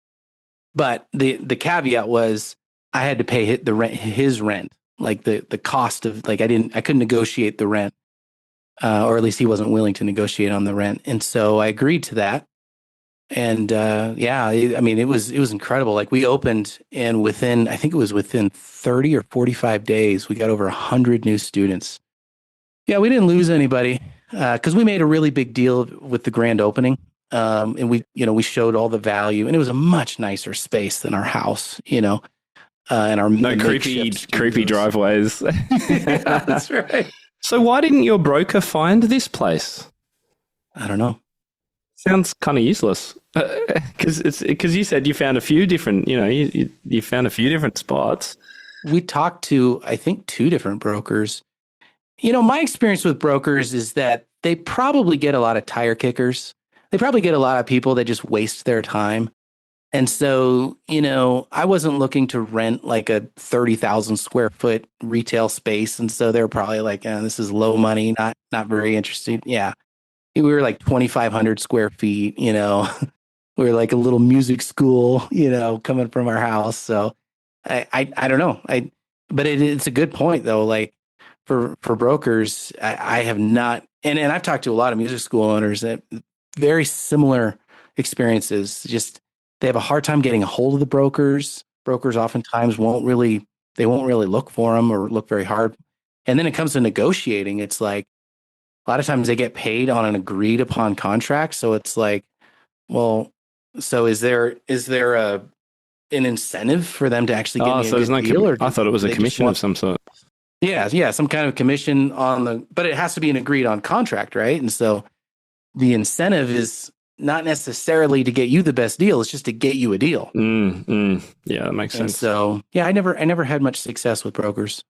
S2: But the caveat was I had to pay his rent, like the cost of, like, I couldn't negotiate the rent, or at least he wasn't willing to negotiate on the rent. And so I agreed to that. And it was incredible. Like, we opened, and within 30 or 45 days, we got over 100 new students. Yeah, we didn't lose anybody because we made a really big deal with the grand opening. And we showed all the value, and it was a much nicer space than our house, and our
S1: no creepy driveways.
S2: Yeah, that's right.
S1: So why didn't your broker find this place?
S2: I don't know.
S1: Sounds kind of useless, because you said you found a few different, you found a few different spots.
S2: We talked to, I think, 2 different brokers. My experience with brokers is that they probably get a lot of tire kickers. They probably get a lot of people that just waste their time. And so, I wasn't looking to rent like a 30,000 square foot retail space. And so they're probably like, this is low money, not very interesting. Yeah. We were like 2,500 square feet, we were like a little music school, coming from our house. So I don't know. But it's a good point though. Like, for brokers, I have not, and I've talked to a lot of music school owners that very similar experiences. Just, they have a hard time getting a hold of the brokers. Brokers oftentimes won't really look for them or look very hard. And then it comes to negotiating. It's like, a lot of times they get paid on an agreed upon contract. So it's like, well, so is there an incentive for them to actually get me a good deal?
S1: I thought it was a commission of some sort.
S2: Yeah, some kind of commission but it has to be an agreed on contract, right? And so the incentive is not necessarily to get you the best deal; it's just to get you a deal.
S1: Yeah, that makes sense.
S2: And so, yeah, I never had much success with brokers.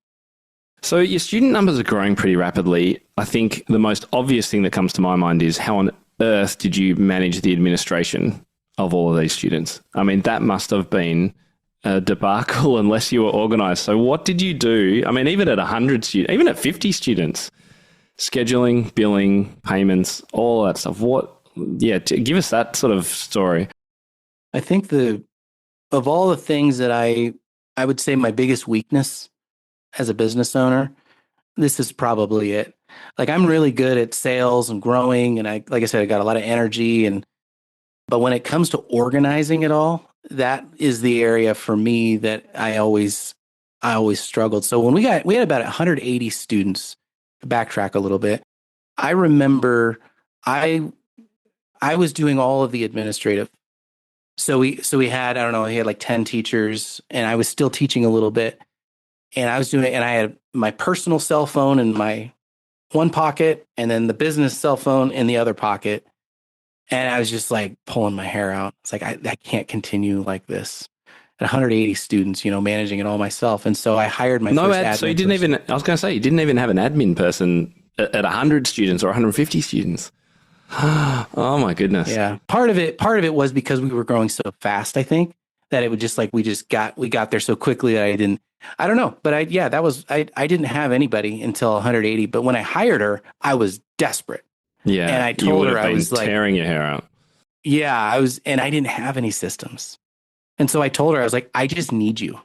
S1: So your student numbers are growing pretty rapidly. I think the most obvious thing that comes to my mind is, how on earth did you manage the administration of all of these students? I mean, that must have been a debacle unless you were organized. So what did you do? I mean, even at 100 students, even at 50 students, scheduling, billing, payments, all that stuff. Give us that sort of story.
S2: I think of all the things that I would say my biggest weakness as a business owner, this is probably it. Like, I'm really good at sales and growing, and like I said, I got a lot of energy, but when it comes to organizing it all, that is the area for me that I always I always struggled. So when we had about 180 students, to backtrack a little bit, I remember I I was doing all of the administrative. So we had, I don't know, he had like 10 teachers and I was still teaching a little bit. And I was doing it, and I had my personal cell phone in my one pocket and then the business cell phone in the other pocket. And I was just like pulling my hair out. It's like, I can't continue like this. At 180 students, managing it all myself. And so I hired my first admin
S1: so you didn't
S2: person.
S1: even, I was going to say, you didn't even have an admin person at 100 students or 150 students. Oh my goodness.
S2: Yeah. Part of it was because we were growing so fast, I think, that it would just like, we got there so quickly that I don't know, but I didn't have anybody until 180. But when I hired her, I was desperate.
S1: Yeah.
S2: And I told her, I was like,
S1: tearing your hair out.
S2: yeah, and I didn't have any systems. And so I told her, I was like, I just need you.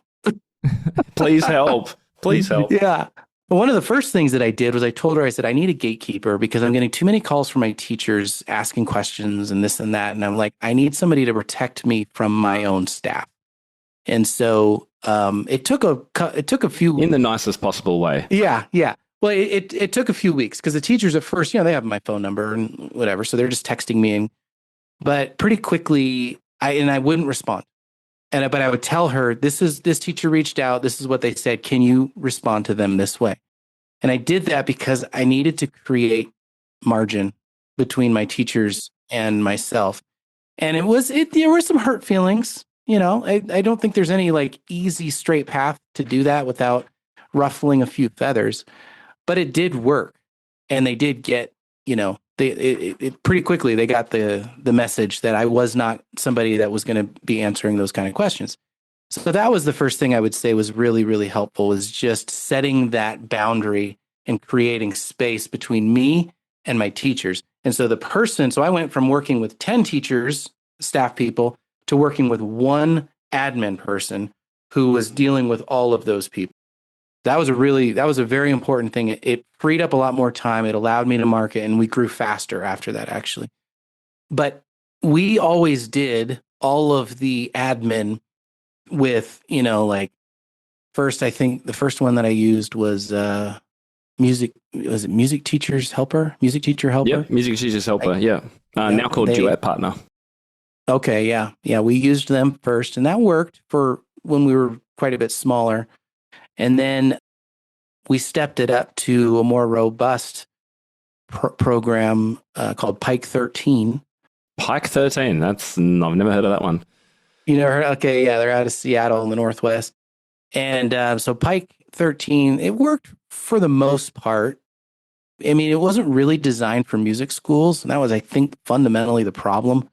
S1: Please help. Please help.
S2: Yeah. But one of the first things that I did was I told her, I said, I need a gatekeeper because I'm getting too many calls from my teachers asking questions and this and that. And I'm like, I need somebody to protect me from my own staff. And so it took a few,
S1: in the nicest possible way.
S2: Yeah. Yeah. Well, it took a few weeks because the teachers at first, they have my phone number and whatever. So they're just texting me. But pretty quickly, I wouldn't respond. But I would tell her, this teacher reached out. This is what they said. Can you respond to them this way? And I did that because I needed to create margin between my teachers and myself. And there were some hurt feelings. I don't think there's any like easy straight path to do that without ruffling a few feathers, but it did work. And they did get, it pretty quickly, they got the message that I was not somebody that was going to be answering those kind of questions. So that was the first thing I would say was really, really helpful, was just setting that boundary and creating space between me and my teachers. And so so I went from working with 10 teachers, staff people, to working with one admin person who was dealing with all of those people. That was a very important thing. It freed up a lot more time. It allowed me to market, and we grew faster after that, actually. But we always did all of the admin with, first, I think the first one that I used was music teacher helper?
S1: Yep, music teacher's helper, yeah. Now called Duet Partner.
S2: Okay, yeah. Yeah, we used them first, and that worked for when we were quite a bit smaller. And then we stepped it up to a more robust program called Pike 13.
S1: Pike 13, I've never heard of that one.
S2: Okay, yeah, they're out of Seattle in the Northwest. And so Pike 13, it worked for the most part. I mean, it wasn't really designed for music schools. And that was, I think, fundamentally the problem.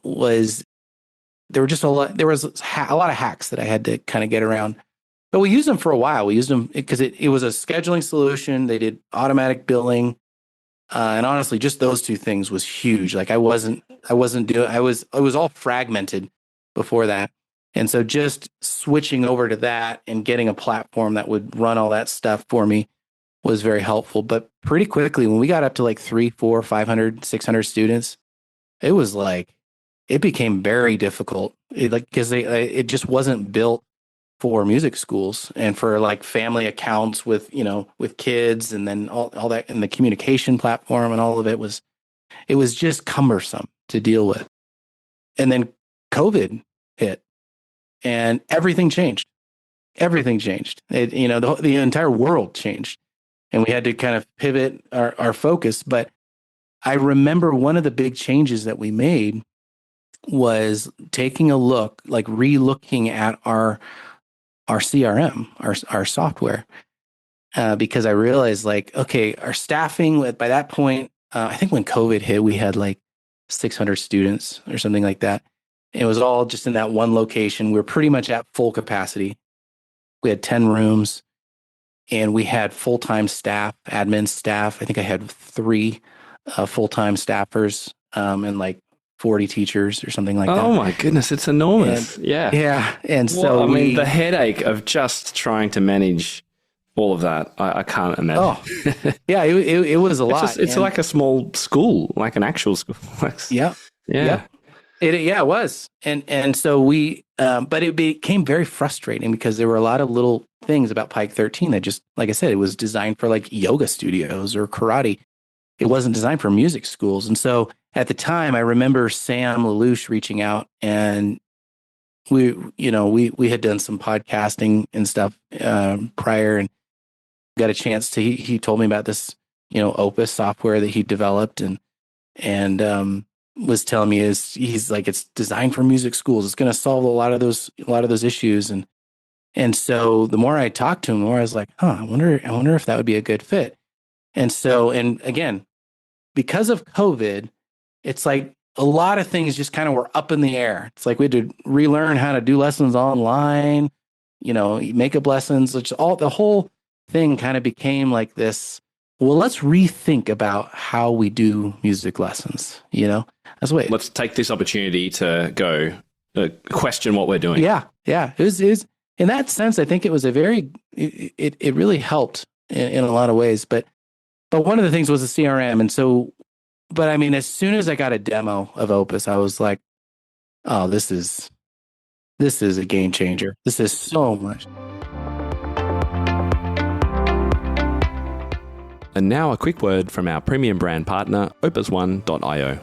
S2: Was there was a lot of hacks that I had to kind of get around. But we used them for a while. We used them because it was a scheduling solution. They did automatic billing. And honestly, just those two things was huge. Like it was all fragmented before that. And so just switching over to that and getting a platform that would run all that stuff for me was very helpful. But pretty quickly, when we got up to like 300, 400, 500, 600 students, it was like, it became very difficult. Because it just wasn't built for music schools and for like family accounts with kids, and then all that, and the communication platform and all of it was just cumbersome to deal with. And then COVID hit and everything changed. The entire world changed, and we had to kind of pivot our focus. But I remember one of the big changes that we made was taking a look, like re-looking at our CRM, our software, because I realized, like, okay, our staffing by that point, I think when COVID hit, we had like 600 students or something like that. It was all just in that one location. We were pretty much at full capacity. We had 10 rooms, and we had full-time staff, admin staff. I think I had 3 full-time staffers, and like 40 teachers or something like that.
S1: Oh my goodness, it's enormous. Yeah.
S2: Yeah. And so
S1: the headache of just trying to manage all of that, I can't imagine.
S2: Oh, yeah, it was a lot.
S1: It's like a small school, like an actual school.
S2: Yeah.
S1: Yeah.
S2: It was. And so we but it became very frustrating because there were a lot of little things about Pike 13 that just, like I said, it was designed for like yoga studios or karate. It wasn't designed for music schools. And so at the time, I remember Sam Lelouch reaching out, and we had done some podcasting and stuff prior, and got a chance to, he told me about this, Opus software that he developed, and was telling me he's like, it's designed for music schools. It's going to solve a lot of those issues. And so the more I talked to him, the more I was like, I wonder if that would be a good fit. And so, and again, because of COVID, it's like a lot of things just kind of were up in the air. It's like we had to relearn how to do lessons online, makeup lessons, which the whole thing kind of became like this. Well, let's rethink about how we do music lessons. That's what.
S1: Let's take this opportunity to go question what we're doing.
S2: Yeah. It was in that sense. I think it was it really helped in a lot of ways. But one of the things was the CRM, and so. But I mean, as soon as I got a demo of Opus, I was like, "Oh, this is a game changer. This is so much."
S1: And now a quick word from our premium brand partner, opus1.io.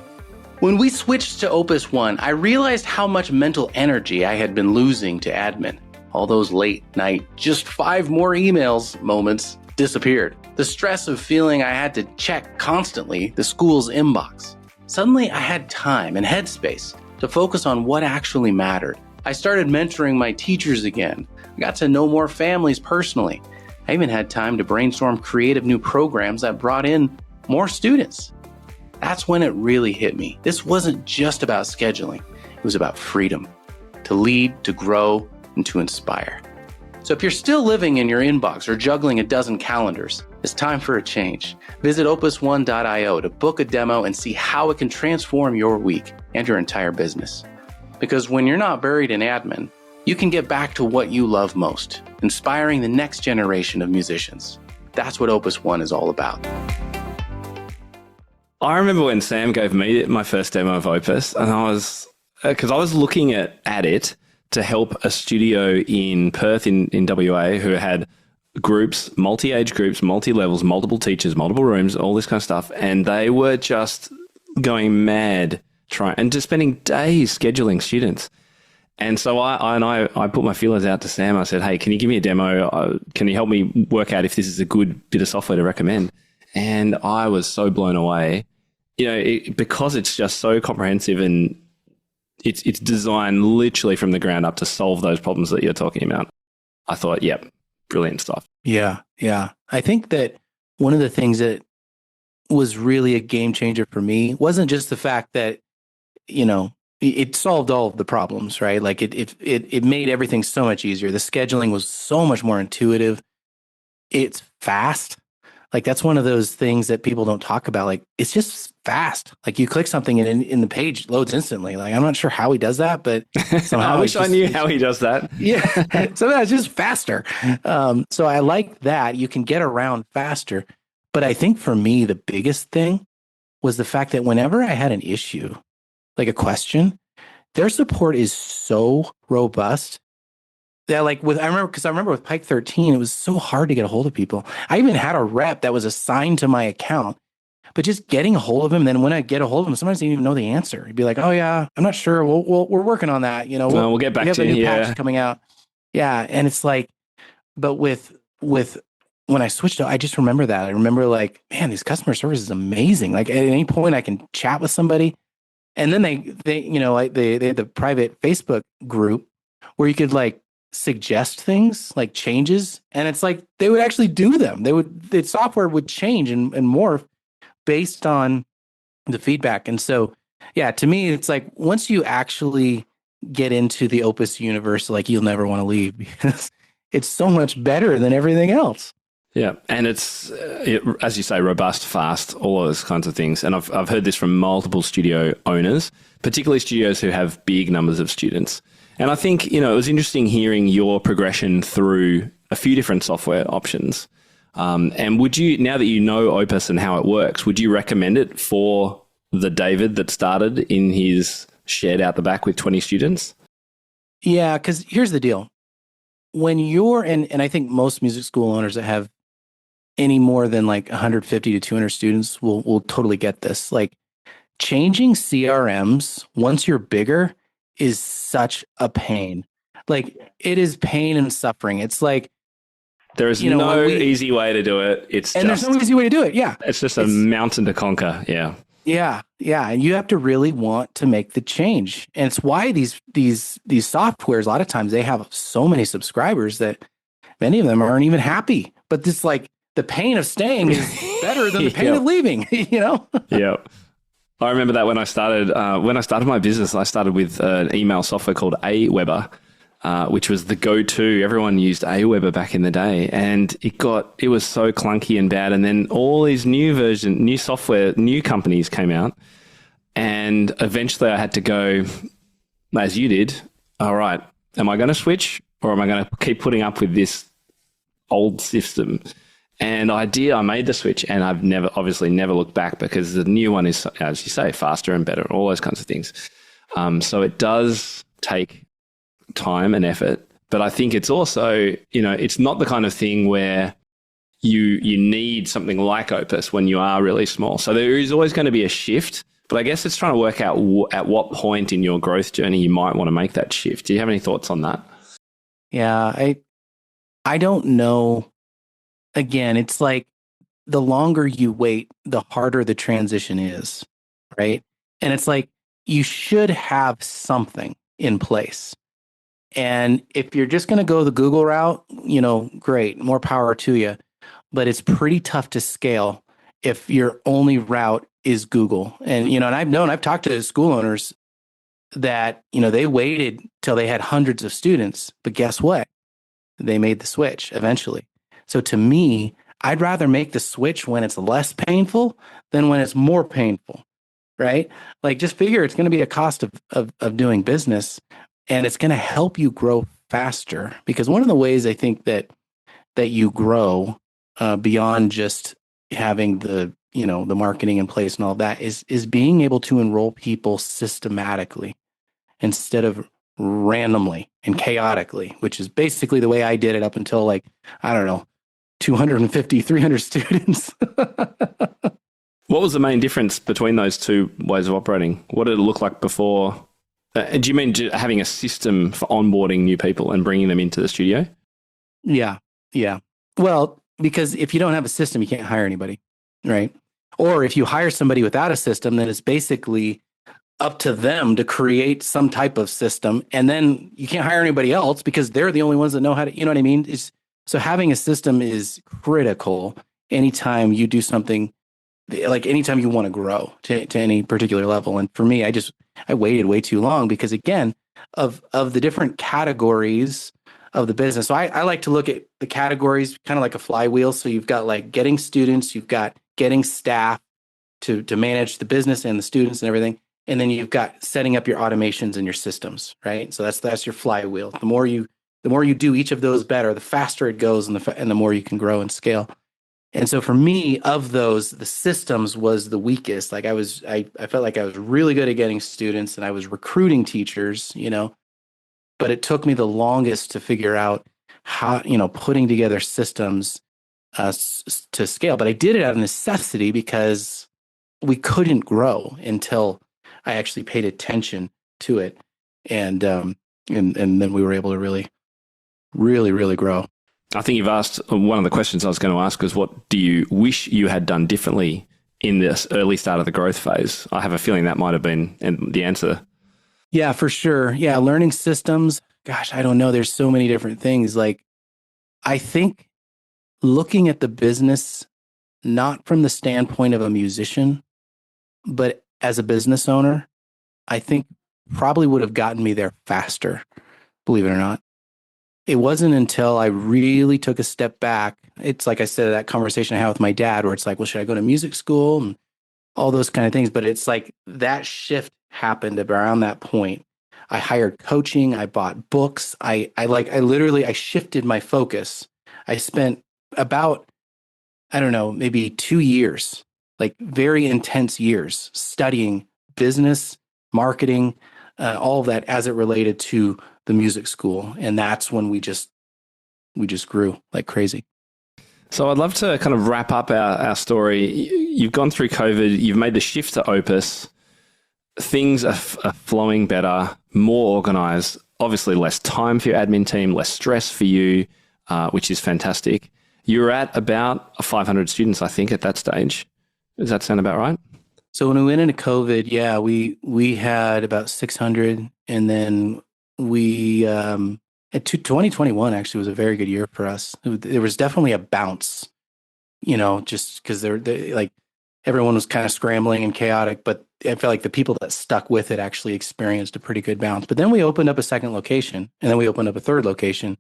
S2: When we switched to Opus One, I realized how much mental energy I had been losing to admin. All those late night, just 5 more emails moments disappeared. The stress of feeling I had to check constantly the school's inbox. Suddenly, I had time and headspace to focus on what actually mattered. I started mentoring my teachers again. I got to know more families personally. I even had time to brainstorm creative new programs that brought in more students. That's when it really hit me. This wasn't just about scheduling. It was about freedom, to lead, to grow, and to inspire. So if you're still living in your inbox or juggling a dozen calendars, it's time for a change. Visit opus1.io to book a demo and see how it can transform your week and your entire business. Because when you're not buried in admin, you can get back to what you love most, inspiring the next generation of musicians. That's what Opus One is all about.
S1: I remember when Sam gave me my first demo of Opus, and I was looking at it to help a studio in Perth in WA who had groups, multi-age groups, multi-levels, multiple teachers, multiple rooms, all this kind of stuff. And they were just going mad and just spending days scheduling students. And so I put my feelers out to Sam. I said, hey, can you give me a demo? Can you help me work out if this is a good bit of software to recommend? And I was so blown away, because it's just so comprehensive, and it's designed literally from the ground up to solve those problems that you're talking about. I thought, yep, brilliant stuff.
S2: Yeah. I think that one of the things that was really a game changer for me wasn't just the fact that, it solved all of the problems, right? Like it made everything so much easier. The scheduling was so much more intuitive. It's fast. Like that's one of those things that people don't talk about. Like it's just fast. Like you click something and in the page loads instantly. Like I'm not sure how he does that, but somehow
S1: I wish I knew how he does that.
S2: Yeah, somehow it's just faster. So I like that you can get around faster. But I think for me the biggest thing was the fact that whenever I had an issue, like a question, their support is so robust. Yeah, I remember with Pike 13, it was so hard to get a hold of people. I even had a rep that was assigned to my account, but just getting a hold of him. Then when I get a hold of him, sometimes I didn't even know the answer. He'd be like, "Oh yeah, I'm not sure. We're working on that.
S1: We'll get back to you.
S2: We have a new patch coming out." Yeah, and it's like, but with when I switched, I just remember that. I remember like, man, this customer service is amazing. Like at any point, I can chat with somebody, and then they had the private Facebook group where you could like suggest things like changes, and it's like they would actually do them. The software would change and morph based on the feedback. And so yeah, to me it's like once you actually get into the Opus universe, like you'll never want to leave because it's so much better than everything else.
S1: Yeah, and it's as you say, robust, fast, all those kinds of things. And I've heard this from multiple studio owners, particularly studios who have big numbers of students. And I think, it was interesting hearing your progression through a few different software options. And would you, now that you know Opus and how it works, would you recommend it for the David that started in his shed out the back with 20 students?
S2: Yeah, because here's the deal. When you're and I think most music school owners that have any more than like 150 to 200 students will totally get this. Like changing CRMs once you're bigger is such a pain. Like it is pain and suffering. It's like,
S1: There is
S2: when
S1: no
S2: we
S1: easy way to do it.
S2: and there's no easy way to do it. Yeah.
S1: It's just a
S2: It's
S1: mountain to conquer. Yeah.
S2: Yeah, yeah, and you have to really want to make the change, and it's why these softwares a lot of times they have so many subscribers that many of them aren't even happy. But this like the pain of staying is better than the pain
S1: Yep.
S2: of leaving.
S1: Yeah. I remember that when I started my business, I started with an email software called Aweber, which was the go-to. Everyone used Aweber back in the day, and it was so clunky and bad. And then all these new software, new companies came out, and eventually I had to go, as you did. All right, am I going to switch, or am I going to keep putting up with this old system? And I made the switch, and I've obviously never looked back, because the new one is, as you say, faster and better, all those kinds of things. So it does take time and effort, but I think it's also, it's not the kind of thing where you need something like Opus when you are really small. So there is always going to be a shift, but I guess it's trying to work out at what point in your growth journey you might want to make that shift. Do you have any thoughts on that?
S2: Yeah, I don't know. Again, it's like the longer you wait, the harder the transition is, right? And it's like you should have something in place. And if you're just going to go the Google route, great, more power to you. But it's pretty tough to scale if your only route is Google. And I've talked to school owners that, they waited till they had hundreds of students, but guess what? They made the switch eventually. So to me, I'd rather make the switch when it's less painful than when it's more painful, right? Like just figure it's going to be a cost of doing business, and it's going to help you grow faster. Because one of the ways I think that you grow beyond just having the marketing in place and all of that is being able to enroll people systematically instead of randomly and chaotically, which is basically the way I did it up until like, I don't know, 250, 300 students.
S1: What was the main difference between those two ways of operating? What did it look like before? Do you mean having a system for onboarding new people and bringing them into the studio?
S2: Yeah. Yeah. Well, because if you don't have a system, you can't hire anybody, right? Or if you hire somebody without a system, then it's basically up to them to create some type of system. And then you can't hire anybody else because they're the only ones that know how to, you know what I mean? So having a system is critical anytime you do something, like anytime you want to grow to any particular level. And for me, I waited way too long because again, of the different categories of the business. So I like to look at the categories kind of like a flywheel. So you've got like getting students, you've got getting staff to manage the business and the students and everything. And then you've got setting up your automations and your systems, right? So that's your flywheel. The more you do each of those better, the faster it goes, and the more you can grow and scale. And so for me, of those, the systems was the weakest. Like I felt like I was really good at getting students, and I was recruiting teachers, but it took me the longest to figure out how, putting together systems to scale. But I did it out of necessity because we couldn't grow until I actually paid attention to it, and then we were able to really, really, really grow.
S1: I think you've asked one of the questions I was going to ask was, what do you wish you had done differently in this early start of the growth phase? I have a feeling that might have been the answer.
S2: Yeah, for sure. Yeah, learning systems. Gosh, I don't know. There's so many different things. Like, I think looking at the business not from the standpoint of a musician, but as a business owner, I think probably would have gotten me there faster, believe it or not. It wasn't until I really took a step back. It's like I said, that conversation I had with my dad, where it's like, well, should I go to music school and all those kind of things? But it's like that shift happened around that point. I hired coaching. I bought books. I literally shifted my focus. I spent about, I don't know, maybe 2 years, like very intense years studying business, marketing, all of that as it related to the music school. And that's when we just grew like crazy.
S1: So I'd love to kind of wrap up our story. You've gone through COVID, you've made the shift to Opus. Things are flowing better, more organized, obviously less time for your admin team, less stress for you, which is fantastic. You're at about 500 students, I think, at that stage. Does that sound about right?
S2: So when we went into COVID, yeah, we had about 600, and then we 2021 actually was a very good year for us. There was definitely a bounce, just because they like everyone was kind of scrambling and chaotic, but I felt like the people that stuck with it actually experienced a pretty good bounce. But then we opened up a second location, and then we opened up a third location,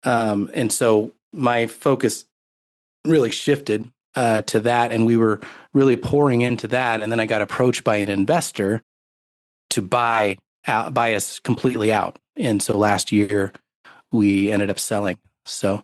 S2: and so my focus really shifted to that, and we were really pouring into that. And then I got approached by an investor to buy us completely out. And so last year we ended up selling. So,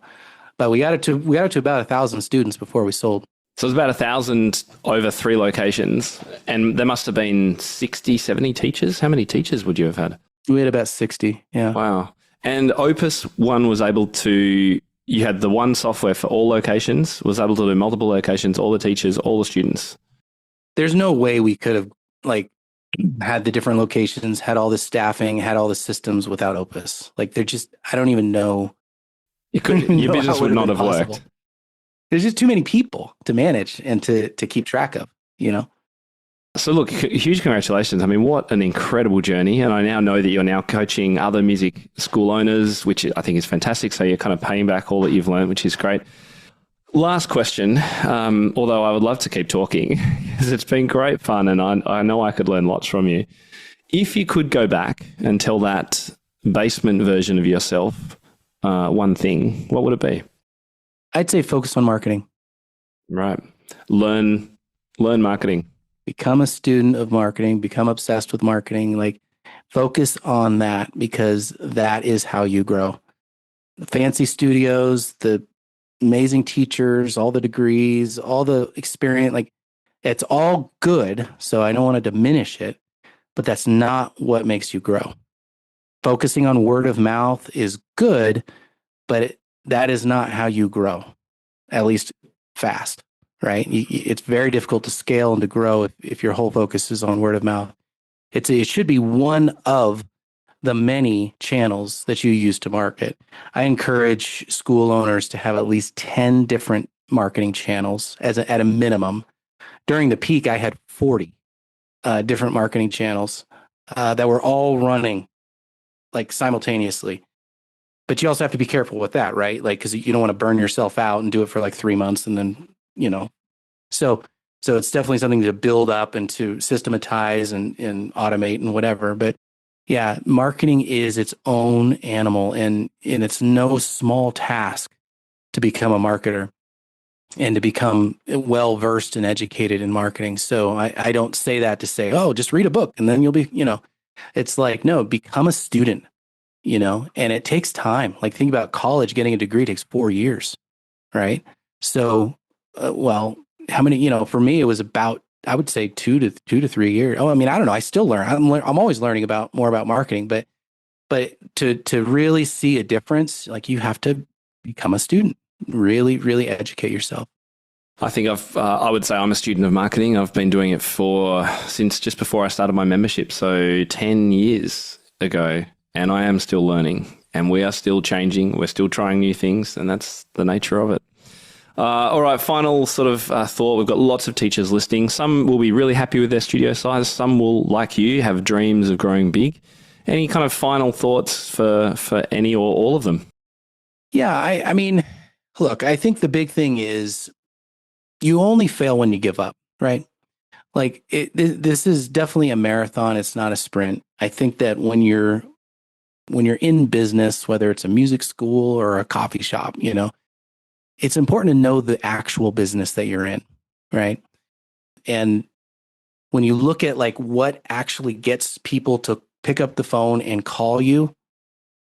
S2: but we got it to about 1,000 students before we sold.
S1: So it was about 1,000 over 3 locations, and there must have been 60, 70 teachers. How many teachers would you have had?
S2: We had about 60. Yeah.
S1: Wow. And Opus One was able to, you had the one software for all locations, was able to do multiple locations, all the teachers, all the students.
S2: There's no way we could have had the different locations, had all the staffing, had all the systems without Opus. Like they're just, I don't even know.
S1: Your business would not have worked.
S2: There's just too many people to manage and to keep track of,
S1: So look, huge congratulations. I mean, what an incredible journey. And I now know that you're now coaching other music school owners, which I think is fantastic. So you're kind of paying back all that you've learned, which is great. Last question, although I would love to keep talking, because it's been great fun and I know I could learn lots from you. If you could go back and tell that basement version of yourself one thing, what would it be?
S2: I'd say focus on marketing.
S1: Right. Learn marketing.
S2: Become a student of marketing, become obsessed with marketing, focus on that, because that is how you grow. The fancy studios, the amazing teachers, all the degrees, all the experience, it's all good. So I don't want to diminish it, but that's not what makes you grow. Focusing on word of mouth is good, but that is not how you grow, at least fast, right? It's very difficult to scale and to grow if your whole focus is on word of mouth. It should be one of the many channels that you use to market. I encourage school owners to have at least 10 different marketing channels at a minimum. During the peak, I had 40 different marketing channels that were all running simultaneously. But you also have to be careful with that, right? Because you don't want to burn yourself out and do it for 3 months and then, So it's definitely something to build up and to systematize and automate and whatever. But yeah, marketing is its own animal, and it's no small task to become a marketer and to become well-versed and educated in marketing. So I don't say that to say, oh, just read a book and then you'll be, it's no, become a student. And it takes time. Think about college, getting a degree takes 4 years, right? So, how many, for me, it was about, I would say 2 to 3 years. Oh, I mean, I don't know. I still learn. I'm always learning more about marketing, but to really see a difference, you have to become a student, really, really educate yourself.
S1: I think I would say I'm a student of marketing. I've been doing it since just before I started my membership. So 10 years ago. And I am still learning, and we are still changing. We're still trying new things, and that's the nature of it. All right, final sort of thought. We've got lots of teachers listening. Some will be really happy with their studio size. Some will, like you, have dreams of growing big. Any kind of final thoughts for any or all of them?
S2: Yeah, I mean, look, I think the big thing is you only fail when you give up, right? This is definitely a marathon. It's not a sprint. I think that when you're in business, whether it's a music school or a coffee shop, it's important to know the actual business that you're in, right? And when you look at what actually gets people to pick up the phone and call you,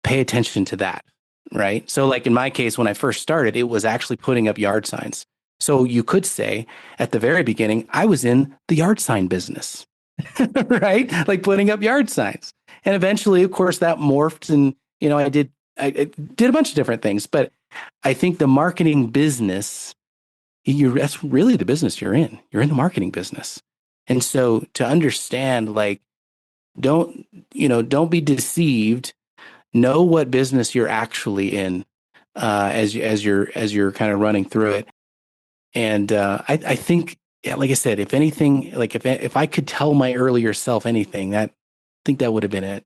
S2: pay attention to that, right? So in my case, when I first started, it was actually putting up yard signs. So you could say at the very beginning, I was in the yard sign business, right? Putting up yard signs. And eventually, of course, that morphed, and I did a bunch of different things. But I think the marketing business, that's really the business you're in. You're in the marketing business. And so to understand, like, don't be deceived. Know what business you're actually in as you're kind of running through it. And I think, like I said, if anything, like if I could tell my earlier self anything, I think that would have been it.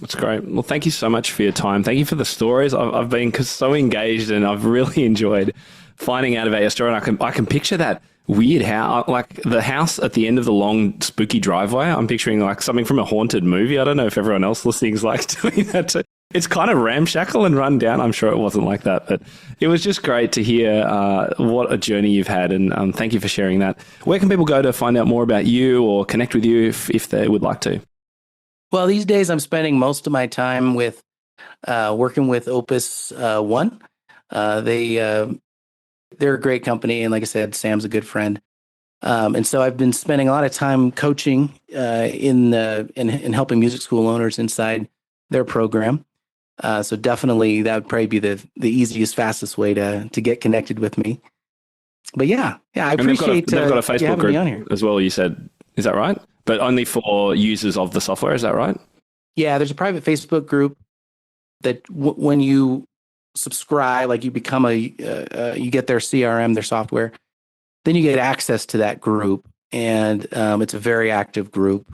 S1: That's great. Well, thank you so much for your time. Thank you for the stories. I've been so engaged, and I've really enjoyed finding out about your story. And I can picture that weird house, like the house at the end of the long, spooky driveway. I'm picturing like something from a haunted movie. I don't know if everyone else listening is like doing that too. It's kind of ramshackle and run down. I'm sure it wasn't like that, but it was just great to hear what a journey you've had. And thank you for sharing that. Where can people go to find out more about you or connect with you if they would like to?
S2: Well, these days I'm spending most of my time with working with Opus One. They're a great company, and like I said, Sam's a good friend. And so I've been spending a lot of time coaching in helping music school owners inside their program. So definitely that would probably be the easiest, fastest way to get connected with me. But I appreciate
S1: they've got a Facebook
S2: group on here
S1: as well. You said, is that right? But only for users of the software, is that right?
S2: Yeah, there's a private Facebook group that when you subscribe, like you become you get their CRM, their software, then you get access to that group, and it's a very active group.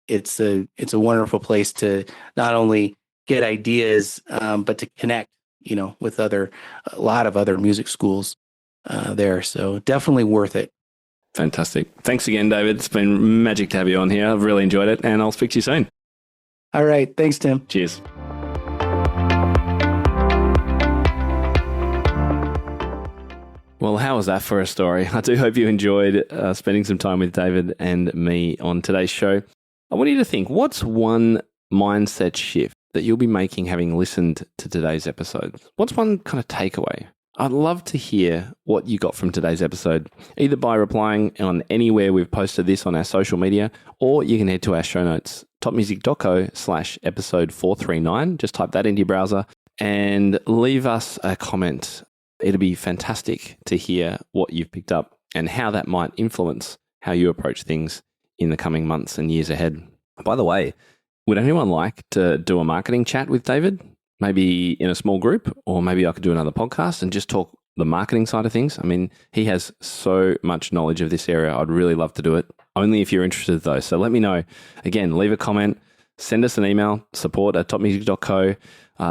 S2: It's a wonderful place to not only get ideas, but to connect, with a lot of other music schools there. So definitely worth it.
S1: Fantastic. Thanks again, David. It's been magic to have you on here. I've really enjoyed it, and I'll speak to you soon.
S2: All right. Thanks, Tim.
S1: Cheers. Well, how was that for a story? I do hope you enjoyed spending some time with David and me on today's show. I want you to think, what's one mindset shift that you'll be making having listened to today's episode? What's one kind of takeaway? I'd love to hear what you got from today's episode, either by replying on anywhere we've posted this on our social media, or you can head to our show notes, topmusic.co/episode 439. Just type that into your browser and leave us a comment. It'll be fantastic to hear what you've picked up and how that might influence how you approach things in the coming months and years ahead. By the way, would anyone like to do a marketing chat with David? Maybe in a small group, or maybe I could do another podcast and just talk the marketing side of things. I mean, he has so much knowledge of this area. I'd really love to do it. Only if you're interested though. So let me know. Again, leave a comment, send us an email, support@topmusic.co.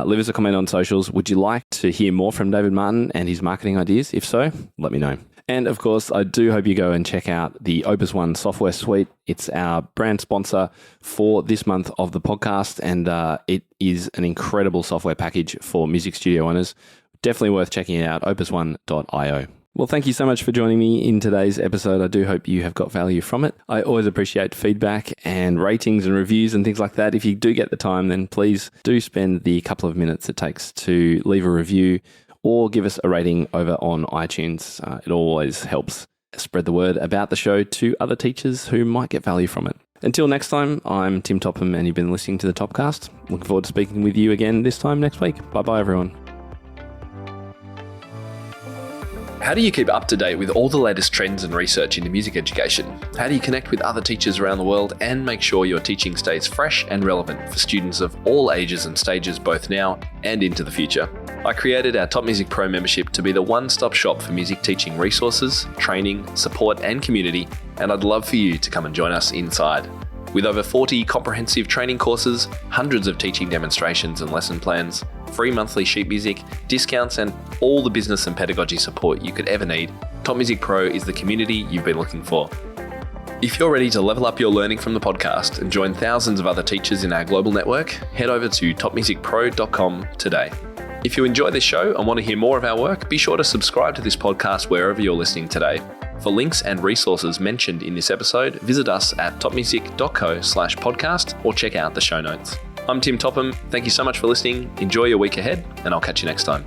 S1: Leave us a comment on socials. Would you like to hear more from David Martin and his marketing ideas? If so, let me know. And of course, I do hope you go and check out the Opus One software suite. It's our brand sponsor for this month of the podcast, and it is an incredible software package for music studio owners. Definitely worth checking it out, opus1.io. Well, thank you so much for joining me in today's episode. I do hope you have got value from it. I always appreciate feedback and ratings and reviews and things like that. If you do get the time, then please do spend the couple of minutes it takes to leave a review or give us a rating over on iTunes. It always helps spread the word about the show to other teachers who might get value from it. Until next time, I'm Tim Topham, and you've been listening to the Topcast. Looking forward to speaking with you again this time next week. Bye-bye, everyone. How do you keep up to date with all the latest trends and research into music education? How do you connect with other teachers around the world and make sure your teaching stays fresh and relevant for students of all ages and stages, both now and into the future? I created our Top Music Pro membership to be the one-stop shop for music teaching resources, training, support and community, and I'd love for you to come and join us inside. With over 40 comprehensive training courses, hundreds of teaching demonstrations and lesson plans, free monthly sheet music, discounts, and all the business and pedagogy support you could ever need, Top Music Pro is the community you've been looking for. If you're ready to level up your learning from the podcast and join thousands of other teachers in our global network, head over to topmusicpro.com today. If you enjoy this show and want to hear more of our work, be sure to subscribe to this podcast wherever you're listening today. For links and resources mentioned in this episode, visit us at topmusic.co/podcast or check out the show notes. I'm Tim Topham. Thank you so much for listening. Enjoy your week ahead, and I'll catch you next time.